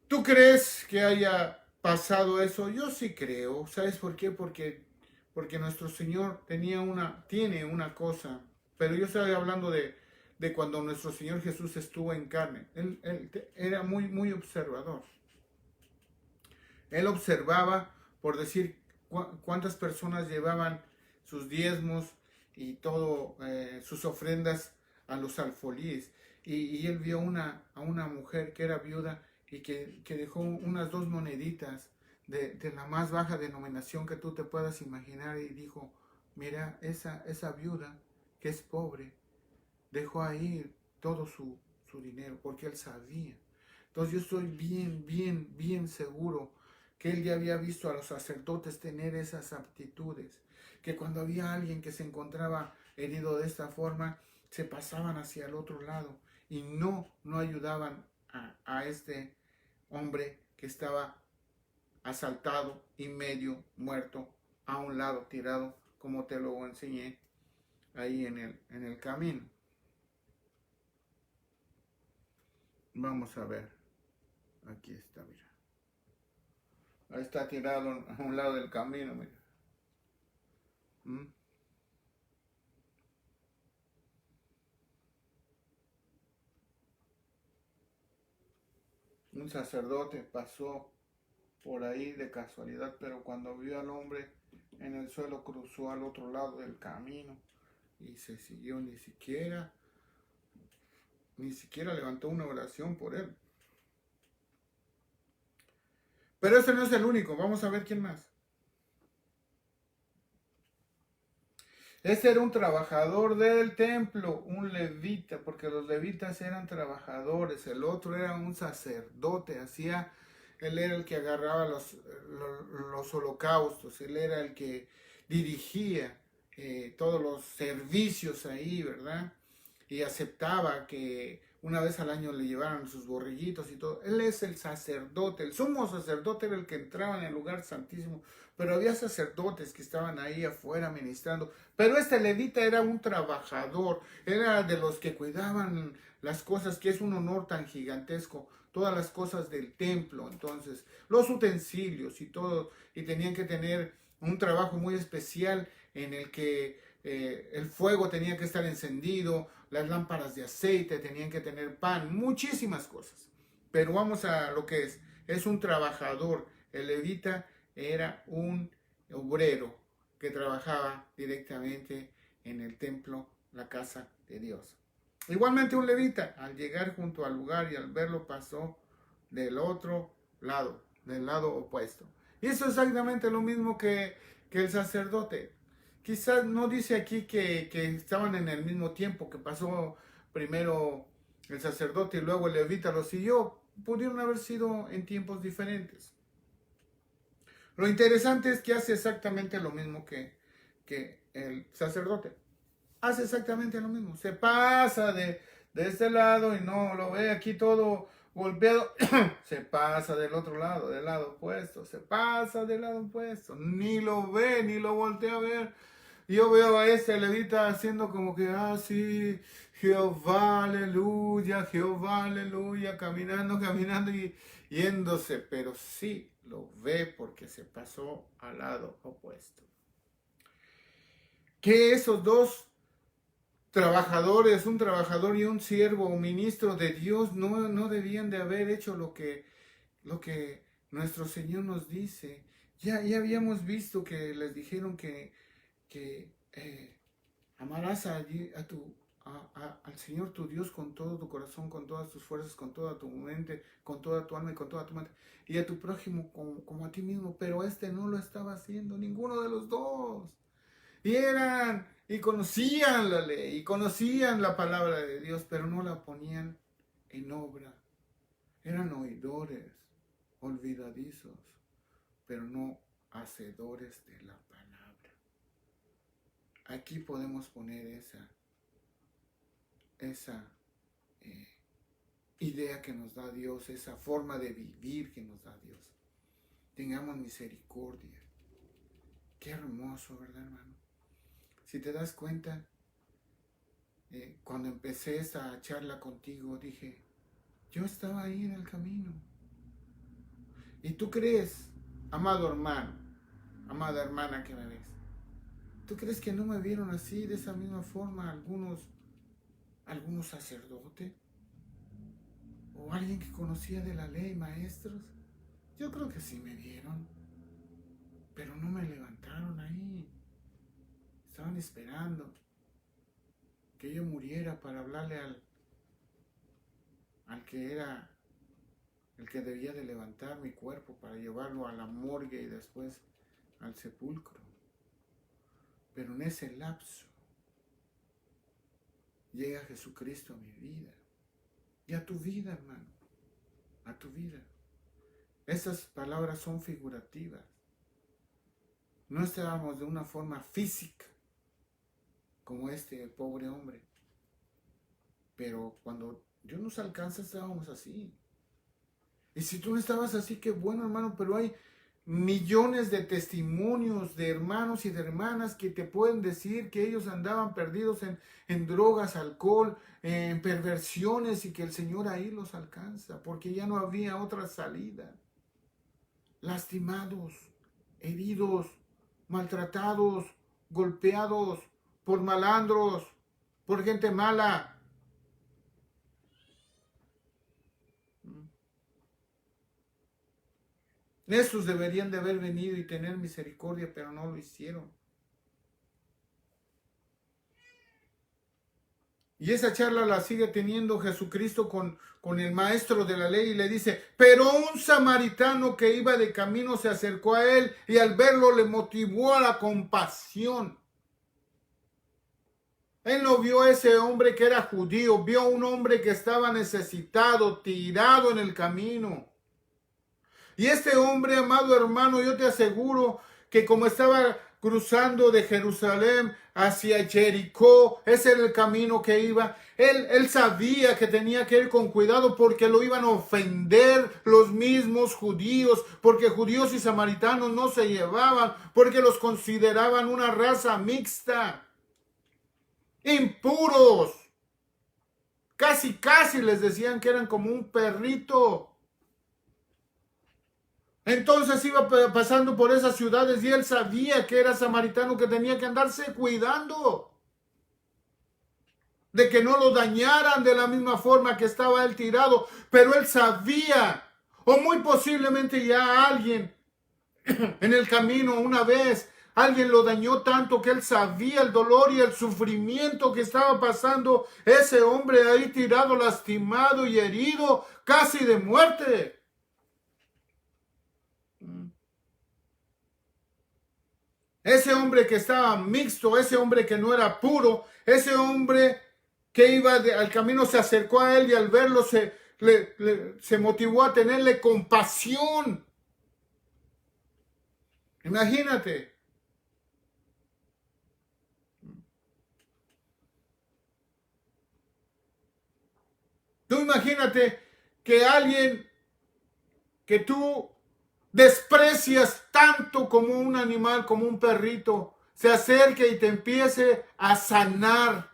¿Tú crees que haya pasado eso? Yo sí creo. ¿Sabes por qué? Porque nuestro Señor tiene una cosa, pero yo estoy hablando de cuando nuestro Señor Jesús estuvo en carne. Él era muy, muy observador. Él observaba, por decir, cuántas personas llevaban sus diezmos y todo, sus ofrendas a los alfolíes. Y él vio a una mujer que era viuda y que dejó unas 2 moneditas de la más baja denominación que tú te puedas imaginar y dijo, mira, esa viuda que es pobre, dejó ahí todo su dinero porque él sabía. Entonces yo estoy bien, bien, bien seguro que él ya había visto a los sacerdotes tener esas aptitudes, que cuando había alguien que se encontraba herido de esta forma, se pasaban hacia el otro lado y no ayudaban a este hombre que estaba asaltado y medio muerto a un lado, tirado, como te lo enseñé ahí en el camino. Vamos a ver. Aquí está, mira. Ahí está tirado a un lado del camino, mira. ¿Mm? Un sacerdote pasó por ahí de casualidad, pero cuando vio al hombre en el suelo cruzó al otro lado del camino y se siguió, ni siquiera levantó una oración por él. Pero este no es el único, vamos a ver quién más. Este era un trabajador del templo, un levita, porque los levitas eran trabajadores, el otro era un sacerdote, él era el que agarraba los holocaustos, él era el que dirigía todos los servicios ahí, ¿verdad? Y aceptaba que una vez al año le llevaran sus borrillitos y todo. Él es el sacerdote, el sumo sacerdote era el que entraba en el lugar santísimo, pero había sacerdotes que estaban ahí afuera ministrando. Pero este levita era un trabajador, era de los que cuidaban las cosas, que es un honor tan gigantesco, todas las cosas del templo, entonces, los utensilios y todo, y tenían que tener un trabajo muy especial en el que el fuego tenía que estar encendido, las lámparas de aceite tenían que tener pan, muchísimas cosas. Pero vamos a lo que es un trabajador, el levita era un obrero que trabajaba directamente en el templo, la casa de Dios. Igualmente un levita, al llegar junto al lugar y al verlo, pasó del otro lado, del lado opuesto. Y eso es exactamente lo mismo que el sacerdote. Quizás no dice aquí que estaban en el mismo tiempo, que pasó primero el sacerdote y luego el levita lo siguió. Pudieron haber sido en tiempos diferentes. Lo interesante es que hace exactamente lo mismo que el sacerdote. Hace exactamente lo mismo. Se pasa de este lado y no lo ve aquí todo golpeado. Se pasa del otro lado, del lado opuesto. Se pasa del lado opuesto. Ni lo ve, ni lo voltea a ver. Yo veo a este levita haciendo como que, sí, Jehová, aleluya, caminando y yéndose. Pero sí lo ve porque se pasó al lado opuesto. Que esos dos trabajadores, un trabajador y un siervo o ministro de Dios no debían de haber hecho lo que nuestro Señor nos dice, Ya habíamos visto que les dijeron que amarás al Señor tu Dios con todo tu corazón, con todas tus fuerzas, con toda tu mente, con toda tu alma y con toda tu mente, y a tu prójimo como a ti mismo. Pero este no lo estaba haciendo, ninguno de los dos. Y conocían la ley, y conocían la palabra de Dios, pero no la ponían en obra. Eran oidores, olvidadizos, pero no hacedores de la palabra. Aquí podemos poner esa idea que nos da Dios, esa forma de vivir que nos da Dios. Tengamos misericordia. Qué hermoso, ¿verdad, hermano? Si te das cuenta, cuando empecé esta charla contigo, dije, yo estaba ahí en el camino. ¿Y tú crees, amado hermano, amada hermana que me ves, tú crees que no me vieron así, de esa misma forma, algunos sacerdotes? ¿O alguien que conocía de la ley, maestros? Yo creo que sí me vieron, pero no me levantaron ahí. Estaban esperando que yo muriera para hablarle al que era el que debía de levantar mi cuerpo para llevarlo a la morgue y después al sepulcro. Pero en ese lapso llega Jesucristo a mi vida y a tu vida, hermano, a tu vida. Esas palabras son figurativas. No estábamos de una forma física como este pobre hombre, pero cuando Dios nos alcanza estábamos así. Y si tú no estabas así, qué bueno, hermano, pero hay millones de testimonios de hermanos y de hermanas que te pueden decir que ellos andaban perdidos en drogas, alcohol, en perversiones, y que el Señor ahí los alcanza, porque ya no había otra salida. Lastimados, heridos, maltratados, golpeados por malandros, por gente mala. Estos deberían de haber venido y tener misericordia, pero no lo hicieron. Y esa charla la sigue teniendo Jesucristo con el maestro de la ley y le dice, pero un samaritano que iba de camino se acercó a él y al verlo le motivó a la compasión. Él no vio a ese hombre que era judío, vio a un hombre que estaba necesitado, tirado en el camino. Y este hombre, amado hermano, yo te aseguro que como estaba cruzando de Jerusalén hacia Jericó, ese era el camino que iba. Él sabía que tenía que ir con cuidado porque lo iban a ofender los mismos judíos, porque judíos y samaritanos no se llevaban, porque los consideraban una raza mixta, impuros. Casi les decían que eran como un perrito. Entonces iba pasando por esas ciudades y él sabía que era samaritano, que tenía que andarse cuidando de que no lo dañaran de la misma forma que estaba él tirado. Pero él sabía, o muy posiblemente ya alguien en el camino una vez, alguien lo dañó tanto que él sabía el dolor y el sufrimiento que estaba pasando ese hombre ahí tirado, lastimado y herido, casi de muerte. Ese hombre que estaba mixto, ese hombre que no era puro, ese hombre que iba al camino se acercó a él y al verlo se motivó a tenerle compasión. Imagínate. Tú imagínate que alguien que tú desprecias tanto como un animal, como un perrito, se acerque y te empiece a sanar,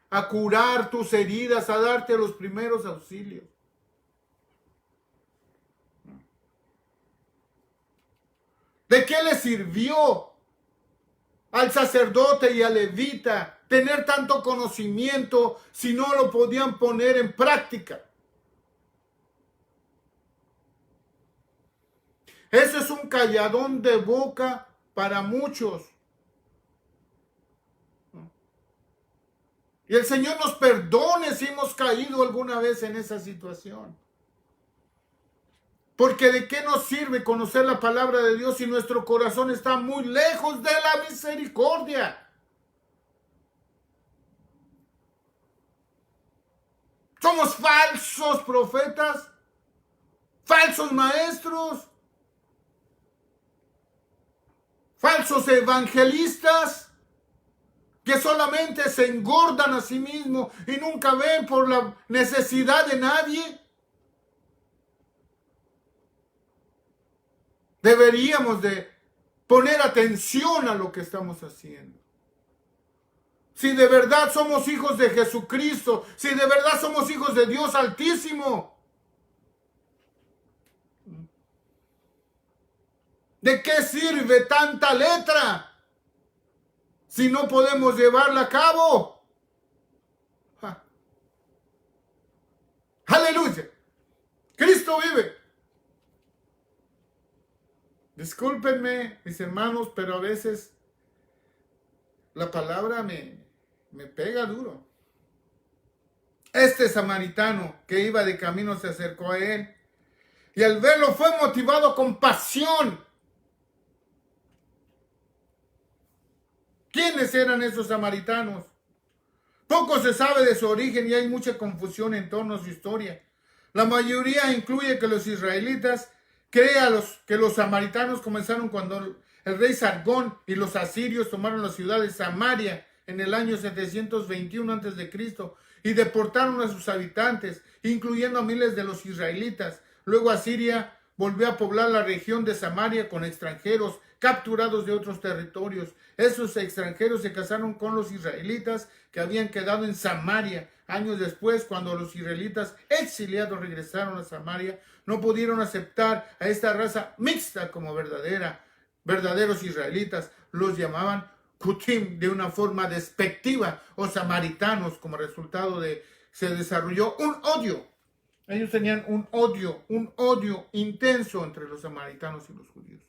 a curar tus heridas, a darte los primeros auxilios. ¿De qué le sirvió al sacerdote y al levita tener tanto conocimiento si no lo podían poner en práctica? Eso es un calladón de boca para muchos. Y el Señor nos perdone si hemos caído alguna vez en esa situación. Porque ¿de qué nos sirve conocer la palabra de Dios si nuestro corazón está muy lejos de la misericordia? Somos falsos profetas, falsos maestros, falsos evangelistas que solamente se engordan a sí mismos y nunca ven por la necesidad de nadie. Deberíamos de poner atención a lo que estamos haciendo. Si de verdad somos hijos de Jesucristo, si de verdad somos hijos de Dios Altísimo, ¿de qué sirve tanta letra si no podemos llevarla a cabo? Aleluya. Cristo vive. Discúlpenme, mis hermanos, pero a veces la palabra me pega duro. Este samaritano que iba de camino se acercó a él y al verlo fue motivado con pasión. ¿Quiénes eran esos samaritanos? Poco se sabe de su origen y hay mucha confusión en torno a su historia. La mayoría incluye que los israelitas creen que los samaritanos comenzaron cuando el rey Sargón y los asirios tomaron la ciudad de Samaria en el año 721 a.C. y deportaron a sus habitantes, incluyendo a miles de los israelitas. Luego Asiria volvió a poblar la región de Samaria con extranjeros capturados de otros territorios. Esos extranjeros se casaron con los israelitas que habían quedado en Samaria. Años después, cuando los israelitas exiliados regresaron a Samaria, no pudieron aceptar a esta raza mixta como verdaderos israelitas. Los llamaban Kutim de una forma despectiva o samaritanos. Como resultado se desarrolló un odio. Ellos tenían un odio intenso entre los samaritanos y los judíos.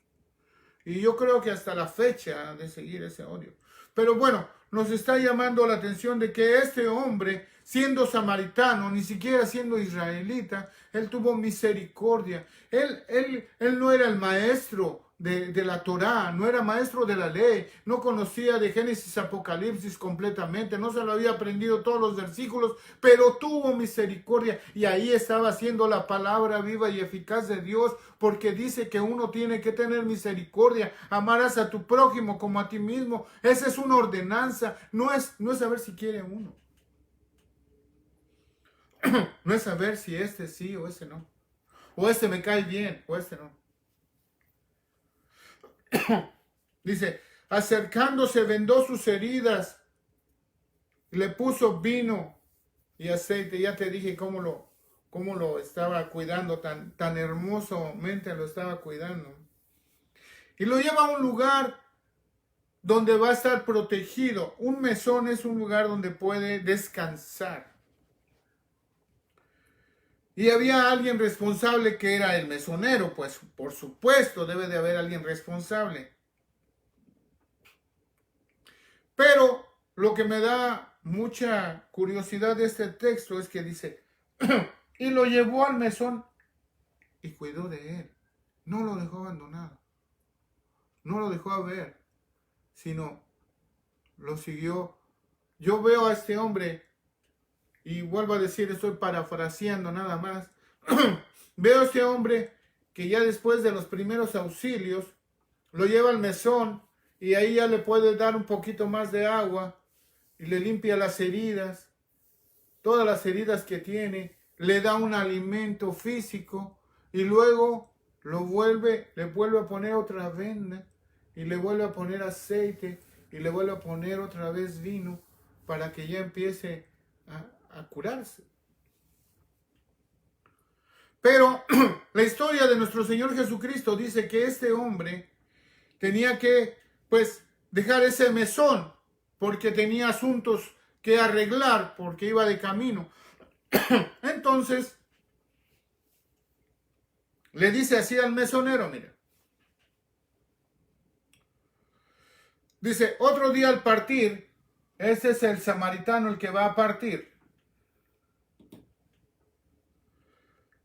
Y yo creo que hasta la fecha de seguir ese odio. Pero bueno, nos está llamando la atención de que este hombre, siendo samaritano, ni siquiera siendo israelita, él tuvo misericordia. Él no era el maestro de la Torá, no era maestro de la ley, no conocía de Génesis a Apocalipsis completamente, no se lo había aprendido todos los versículos, pero tuvo misericordia y ahí estaba haciendo la palabra viva y eficaz de Dios, porque dice que uno tiene que tener misericordia, amarás a tu prójimo como a ti mismo. Esa es una ordenanza, no es saber si quiere uno. No es saber si este sí o este no, o este me cae bien o este no. Dice, acercándose vendó sus heridas, le puso vino y aceite. Ya te dije cómo lo estaba cuidando, tan hermosamente lo estaba cuidando. Y lo lleva a un lugar donde va a estar protegido. Un mesón es un lugar donde puede descansar. Y había alguien responsable que era el mesonero, pues por supuesto debe de haber alguien responsable. Pero lo que me da mucha curiosidad de este texto es que dice, y lo llevó al mesón y cuidó de él. No lo dejó abandonado. No lo dejó a ver, sino lo siguió. Yo veo a este hombre, y vuelvo a decir, estoy parafraseando nada más. Veo a este hombre que ya después de los primeros auxilios, lo lleva al mesón y ahí ya le puede dar un poquito más de agua y le limpia las heridas, todas las heridas que tiene, le da un alimento físico y luego le vuelve a poner otra venda y le vuelve a poner aceite y le vuelve a poner otra vez vino para que ya empiece a curarse. Pero la historia de nuestro Señor Jesucristo dice que este hombre tenía que, pues, dejar ese mesón porque tenía asuntos que arreglar, porque iba de camino. Entonces, le dice así al mesonero, mira, Dice, otro día al partir, ese es el samaritano el que va a partir.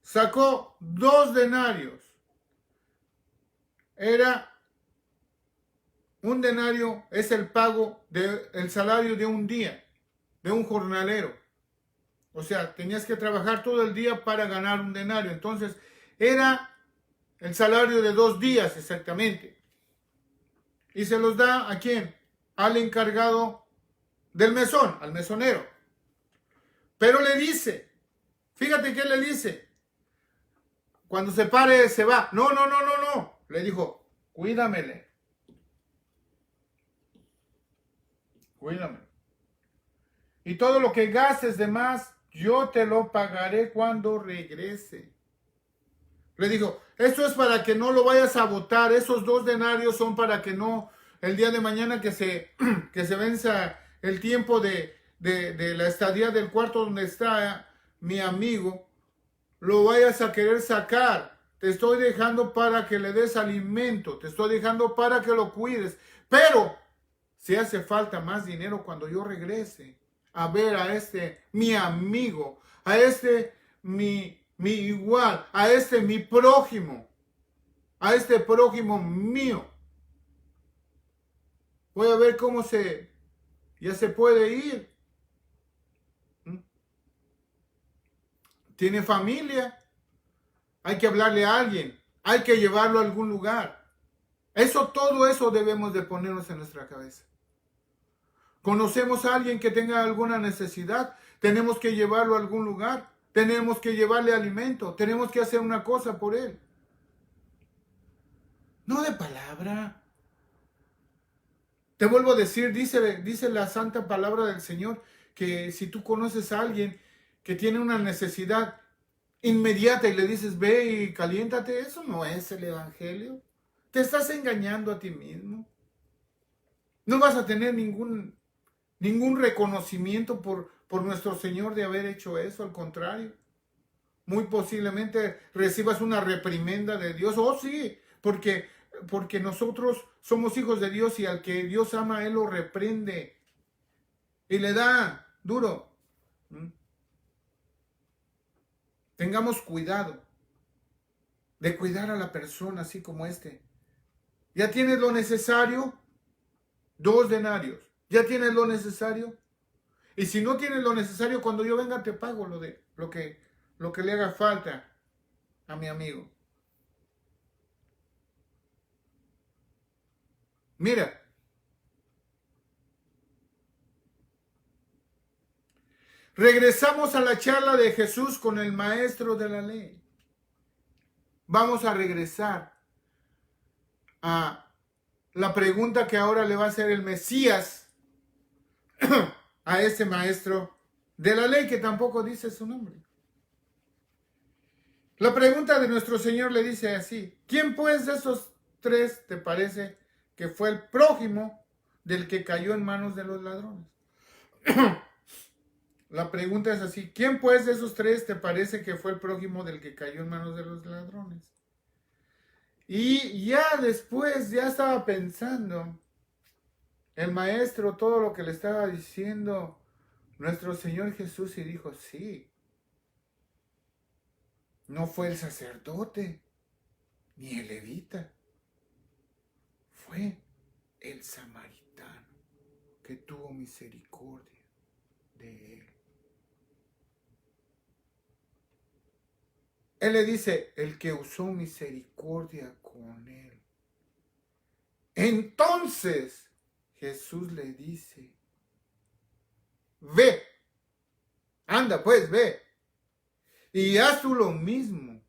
Sacó 2 denarios. Un denario es el pago del salario de un día, de un jornalero. O sea, tenías que trabajar todo el día para ganar un denario. Entonces, era el salario de 2 días exactamente. Y se los da ¿a quién? Al encargado del mesón, al mesonero. Pero le dice, fíjate qué le dice. Cuando se pare, se va. No, no, no, no, no. Le dijo, cuídamele. Cuídame. Y todo lo que gastes de más, yo te lo pagaré cuando regrese. Le dijo, esto es para que no lo vayas a botar. Esos 2 denarios son para que no, el día de mañana que se venza el tiempo de la estadía del cuarto donde está mi amigo, lo vayas a querer sacar. Te estoy dejando para que le des alimento. Te estoy dejando para que lo cuides. Pero si hace falta más dinero cuando yo regrese a ver a mi amigo, a mi igual, a mi prójimo, a prójimo mío. Voy a ver cómo ya se puede ir. ¿Tiene familia? Hay que hablarle a alguien. Hay que llevarlo a algún lugar. Todo eso debemos de ponernos en nuestra cabeza. Conocemos a alguien que tenga alguna necesidad, tenemos que llevarlo a algún lugar, tenemos que llevarle alimento, tenemos que hacer una cosa por él. No de palabra. Te vuelvo a decir, dice la santa palabra del Señor, que si tú conoces a alguien que tiene una necesidad inmediata y le dices, ve y caliéntate, eso no es el evangelio. Te estás engañando a ti mismo. No vas a tener ningún reconocimiento por nuestro Señor de haber hecho eso, al contrario. Muy posiblemente recibas una reprimenda de Dios. Oh, sí, porque nosotros somos hijos de Dios y al que Dios ama, Él lo reprende y le da duro. Tengamos cuidado de cuidar a la persona así como ¿Ya tienes lo necesario? 2 denarios. ¿Ya tienes lo necesario? Y si no tienes lo necesario, cuando yo venga te pago lo que le haga falta a mi amigo. Mira, regresamos a la charla de Jesús con el maestro de la ley. Vamos a regresar a la pregunta que ahora le va a hacer el Mesías a ese maestro de la ley que tampoco dice su nombre. La pregunta de nuestro Señor le dice así: ¿quién pues de esos 3 te parece que fue el prójimo del que cayó en manos de los ladrones? La pregunta es así: ¿quién pues de esos 3 te parece que fue el prójimo del que cayó en manos de los ladrones? Y ya después, ya estaba pensando el maestro todo lo que le estaba diciendo nuestro Señor Jesús y dijo, sí, no fue el sacerdote ni el levita, fue el samaritano que tuvo misericordia de él. Él le dice, el que usó misericordia con él. Entonces Jesús le dice, ve, anda pues, ve, y haz tú lo mismo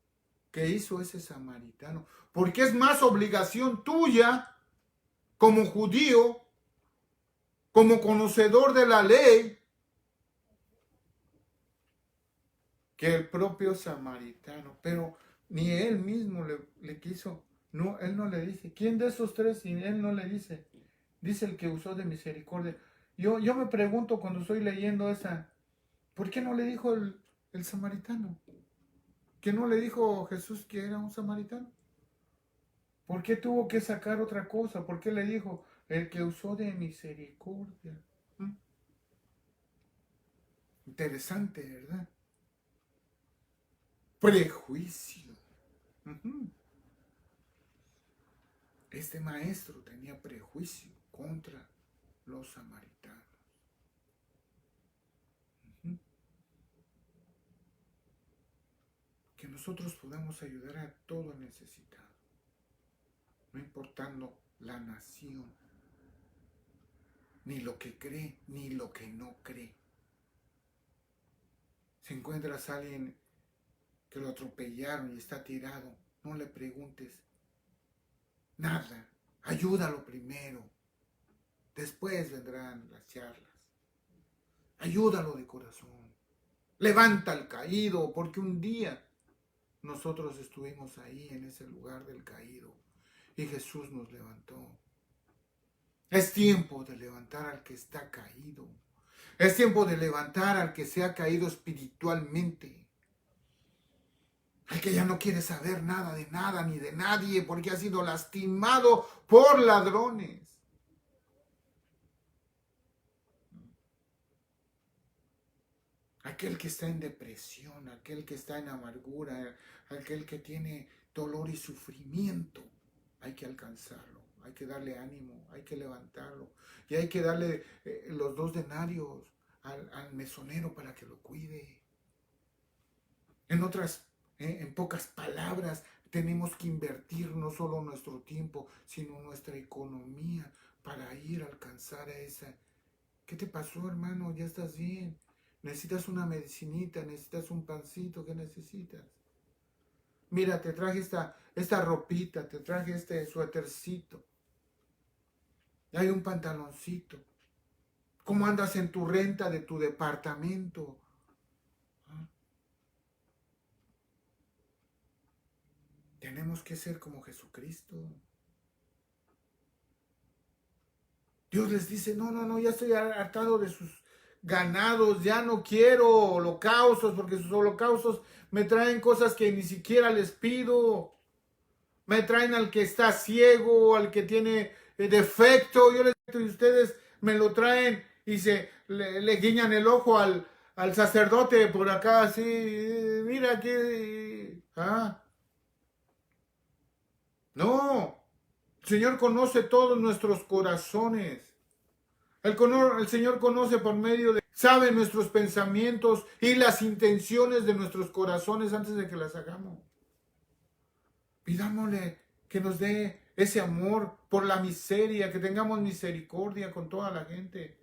que hizo ese samaritano, porque es más obligación tuya como judío, como conocedor de la ley, que el propio samaritano. Pero ni él mismo le quiso, no, él no le dice, ¿quién de esos 3? Y él no le dice, dice el que usó de misericordia. Yo me pregunto cuando estoy leyendo ¿por qué no le dijo el samaritano? ¿Que no le dijo Jesús que era un samaritano? ¿Por qué tuvo que sacar otra cosa? ¿Por qué le dijo, el que usó de misericordia. Interesante, ¿verdad? Prejuicio. Este maestro tenía prejuicio contra los samaritanos. Que nosotros podamos ayudar a todo necesitado, no importando la nación, ni lo que cree, ni lo que no cree. Si encuentras a alguien que lo atropellaron y está tirado, no le preguntes nada, ayúdalo primero, después vendrán las charlas. Ayúdalo de corazón, levanta al caído, porque un día nosotros estuvimos ahí en ese lugar del caído y Jesús nos levantó. Es tiempo de levantar al que está caído. Es tiempo de levantar al que se ha caído espiritualmente. Al que ya no quiere saber nada ni de nadie porque ha sido lastimado por ladrones. Aquel que está en depresión, aquel que está en amargura, aquel que tiene dolor y sufrimiento, hay que alcanzarlo, hay que darle ánimo, hay que levantarlo y hay que darle los 2 denarios al mesonero para que lo cuide. En pocas palabras, tenemos que invertir no solo nuestro tiempo, sino nuestra economía para ir a alcanzar a esa. ¿Qué te pasó, hermano? ¿Ya estás bien? ¿Necesitas una medicinita? ¿Necesitas un pancito? ¿Qué necesitas? Mira, te traje esta ropita, te traje este suétercito. Hay un pantaloncito. ¿Cómo andas en tu renta de tu departamento? Tenemos que ser como Jesucristo. Dios les dice, no, ya estoy hartado de sus ganados, ya no quiero holocaustos, porque sus holocaustos me traen cosas que ni siquiera les pido. Me traen al que está ciego, al que tiene defecto, yo les digo, y ustedes me lo traen y le guiñan el ojo al sacerdote por acá, así, mira que... No, el Señor conoce todos nuestros corazones. El Señor conoce por medio de... Sabe nuestros pensamientos y las intenciones de nuestros corazones antes de que las hagamos. Pidámosle que nos dé ese amor por la miseria, que tengamos misericordia con toda la gente.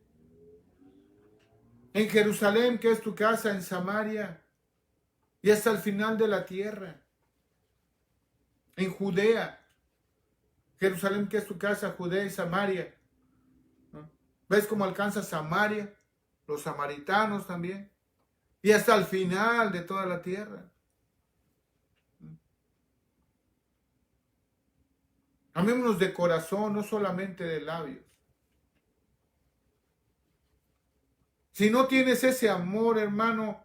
En Jerusalén, que es tu casa, en Samaria y hasta el final de la tierra. En Judea, Jerusalén, que es tu casa, Judea y Samaria. ¿Ves cómo alcanza Samaria? Los samaritanos también. Y hasta el final de toda la tierra. Amémonos de corazón, no solamente de labios. Si no tienes ese amor, hermano,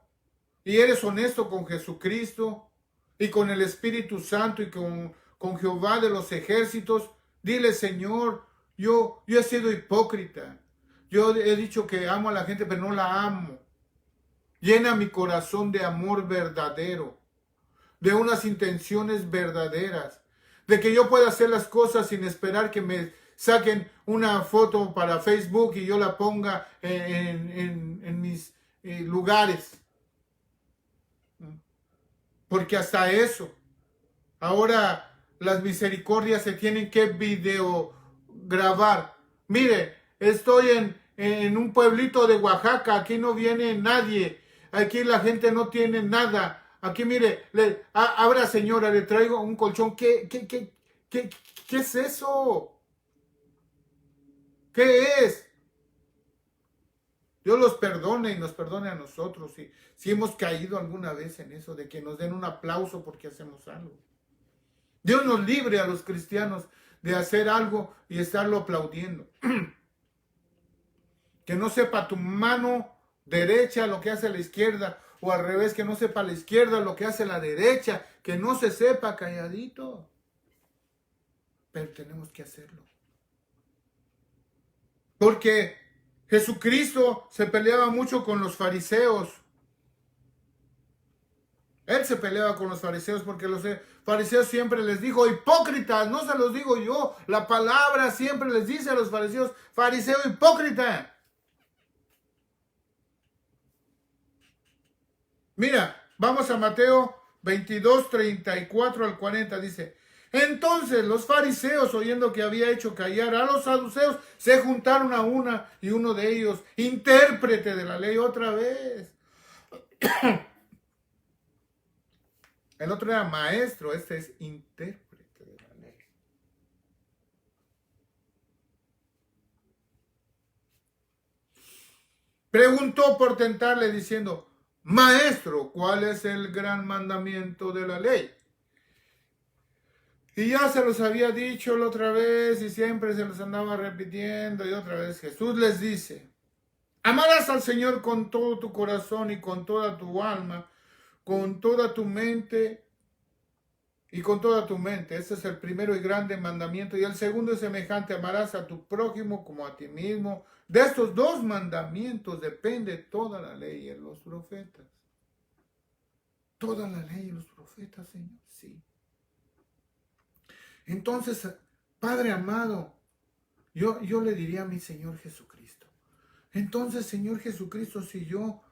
y eres honesto con Jesucristo y con el Espíritu Santo y con Jehová de los ejércitos, dile, Señor, yo he sido hipócrita. Yo he dicho que amo a la gente, pero no la amo. Llena mi corazón de amor verdadero, de unas intenciones verdaderas, de que yo pueda hacer las cosas sin esperar que me saquen una foto para Facebook y yo la ponga en mis lugares. Porque hasta eso, ahora las misericordias se tienen que videograbar. Mire, estoy en un pueblito de Oaxaca, aquí no viene nadie, aquí la gente no tiene nada. Aquí mire, ahora señora, le traigo un colchón. ¿Qué es eso? ¿Qué es? Dios los perdone y nos perdone a nosotros si hemos caído alguna vez en eso, de que nos den un aplauso porque hacemos algo. Dios nos libre a los cristianos de hacer algo y estarlo aplaudiendo. Que no sepa tu mano derecha lo que hace la izquierda, o al revés, que no sepa la izquierda lo que hace la derecha, que no se sepa calladito. Pero tenemos que hacerlo. Porque Jesucristo se peleaba mucho con los fariseos. Él se peleaba con los fariseos porque los fariseos siempre les dijo, hipócritas, no se los digo yo, la palabra siempre les dice a los fariseos, fariseo hipócrita. Mira, vamos a Mateo 22, 34 al 40, dice, entonces los fariseos, oyendo que había hecho callar a los saduceos, se juntaron a una y uno de ellos, intérprete de la ley otra vez. El otro era maestro, este es intérprete de la ley. Preguntó por tentarle diciendo, maestro, ¿cuál es el gran mandamiento de la ley? Y ya se los había dicho la otra vez y siempre se los andaba repitiendo y otra vez Jesús les dice, amarás al Señor con todo tu corazón y con toda tu alma, con toda tu mente y con toda tu mente. Ese es el primero y grande mandamiento. Y el segundo es semejante, amarás a tu prójimo como a ti mismo. De estos dos mandamientos depende toda la ley y los profetas. Toda la ley y los profetas, Señor, sí. Entonces, Padre amado, yo le diría a mi Señor Jesucristo. Entonces, Señor Jesucristo, si yo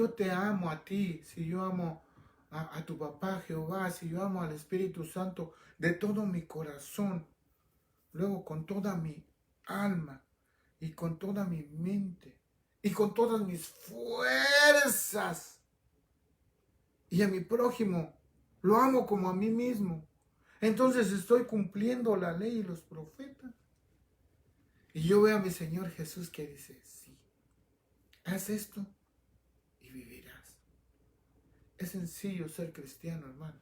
te amo a ti, si yo amo a tu papá Jehová, si yo amo al Espíritu Santo de todo mi corazón, luego con toda mi alma y con toda mi mente y con todas mis fuerzas, y a mi prójimo lo amo como a mí mismo, entonces estoy cumpliendo la ley y los profetas. Y yo veo a mi Señor Jesús que dice, sí, haz esto y vivirás. Es sencillo ser cristiano, hermano.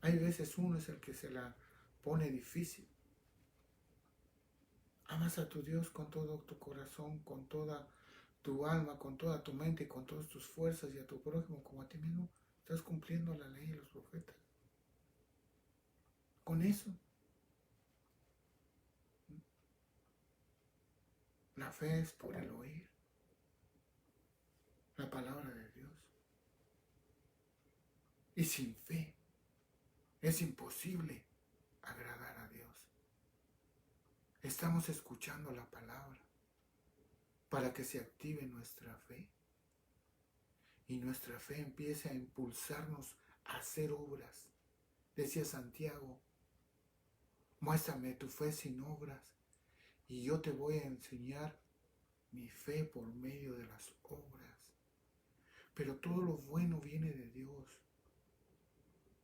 Hay veces uno es el que se la pone difícil. Amas a tu Dios con todo tu corazón, con toda tu alma, con toda tu mente y con todas tus fuerzas, y a tu prójimo como a ti mismo. Estás cumpliendo la ley y los profetas. Con eso, la fe es por el oír la palabra de Dios. Y sin fe es imposible agradar a Dios. Estamos escuchando la palabra para que se active nuestra fe. Y nuestra fe empiece a impulsarnos a hacer obras. Decía Santiago, muéstrame tu fe sin obras y yo te voy a enseñar mi fe por medio de las obras. Pero todo lo bueno viene de Dios.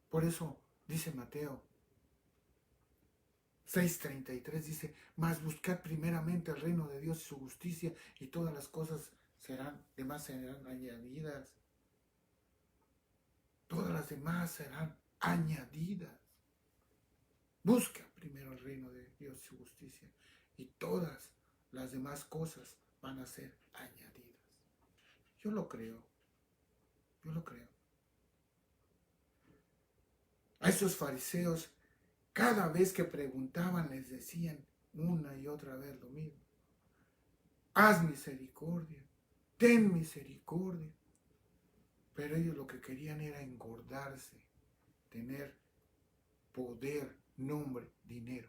Por eso dice Mateo 6:33, dice, mas buscad primeramente el reino de Dios y su justicia, y todas las cosas demás serán añadidas. Todas las demás serán añadidas. Busca primero el reino de Dios y su justicia, y todas las demás cosas van a ser añadidas. Yo lo creo. A esos fariseos, cada vez que preguntaban, les decían una y otra vez lo mismo. Haz misericordia, ten misericordia. Pero ellos lo que querían era engordarse, tener poder, nombre, dinero.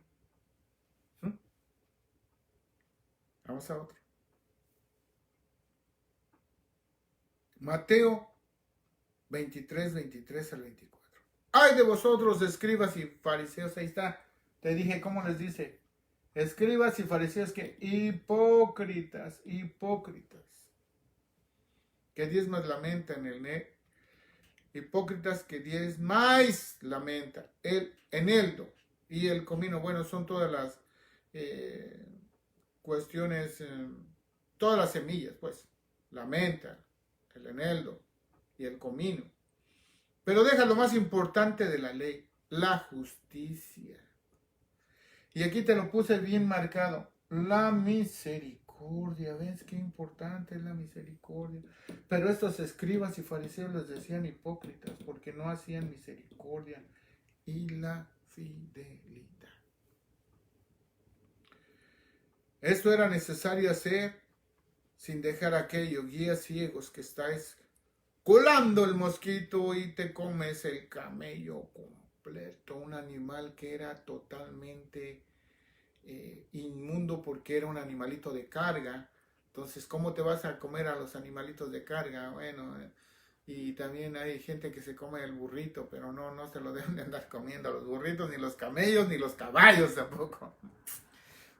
Vamos a otro. Mateo 23, 23 al 24. Ay de vosotros, escribas y fariseos, ahí está. Te dije cómo les dice. Escribas y fariseos, que hipócritas, que diezmas lamentan hipócritas que diezmáis lamenta el eneldo y el comino. Bueno, son todas las cuestiones, todas las semillas, pues. Lamenta, el eneldo y el comino. Pero deja lo más importante de la ley, la justicia. Y aquí te lo puse bien marcado, la misericordia. ¿Ves qué importante es la misericordia? Pero estos escribas y fariseos les decían hipócritas porque no hacían misericordia y la fidelidad. Esto era necesario hacer sin dejar aquello, guías ciegos que estáis colando el mosquito y te comes el camello completo, un animal que era totalmente inmundo porque era un animalito de carga. Entonces, ¿cómo te vas a comer a los animalitos de carga? Bueno, y también hay gente que se come el burrito, pero no se lo deben de andar comiendo los burritos, ni los camellos, ni los caballos tampoco.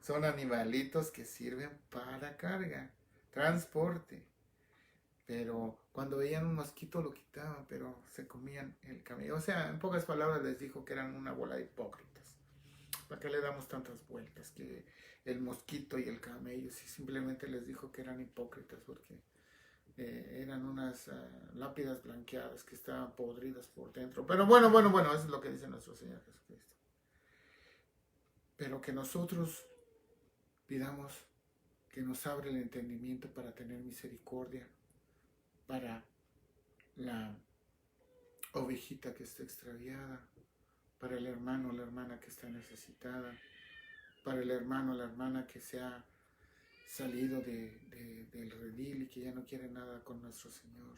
Son animalitos que sirven para carga, transporte. Pero cuando veían un mosquito lo quitaban, pero se comían el camello. O sea, en pocas palabras les dijo que eran una bola de hipócritas. ¿Para qué le damos tantas vueltas? Que el mosquito y el camello, si simplemente les dijo que eran hipócritas porque eran unas lápidas blanqueadas que estaban podridas por dentro. Pero bueno, eso es lo que dice nuestro Señor Jesucristo. Pero que nosotros pidamos que nos abra el entendimiento para tener misericordia para la ovejita que está extraviada, para el hermano o la hermana que está necesitada, para el hermano o la hermana que se ha salido del redil y que ya no quiere nada con nuestro Señor.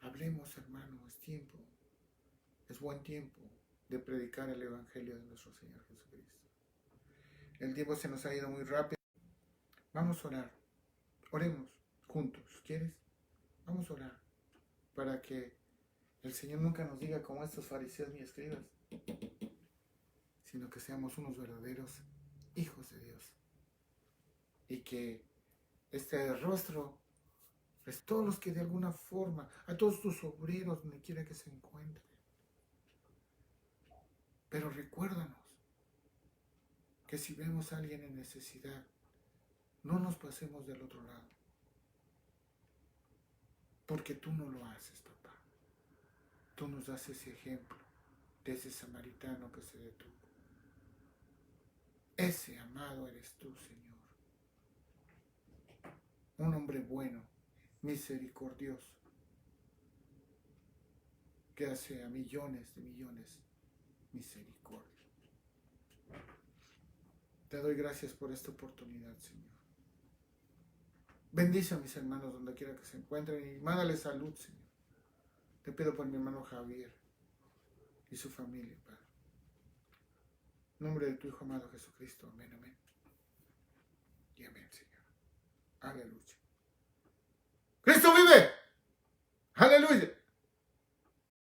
Hablemos, hermano, es tiempo, es buen tiempo de predicar el Evangelio de nuestro Señor Jesucristo. El tiempo se nos ha ido muy rápido. Vamos a orar, oremos juntos, ¿quieres? Vamos a orar para que el Señor nunca nos diga como estos fariseos ni escribas, sino que seamos unos verdaderos hijos de Dios. Y que este rostro, pues todos los que de alguna forma, a todos tus obreros donde quiera que se encuentren. Pero recuérdanos que si vemos a alguien en necesidad, no nos pasemos del otro lado. Porque tú no lo haces, papá. Tú nos das ese ejemplo de ese samaritano que se detuvo. Ese amado eres tú, Señor. Un hombre bueno, misericordioso, que hace a millones de millones misericordia. Te doy gracias por esta oportunidad, Señor. Bendice a mis hermanos donde quiera que se encuentren y mándale salud, Señor. Te pido por mi hermano Javier y su familia, Padre. En nombre de tu Hijo amado Jesucristo. Amén, amén. Y amén, Señor. Aleluya. ¡Cristo vive!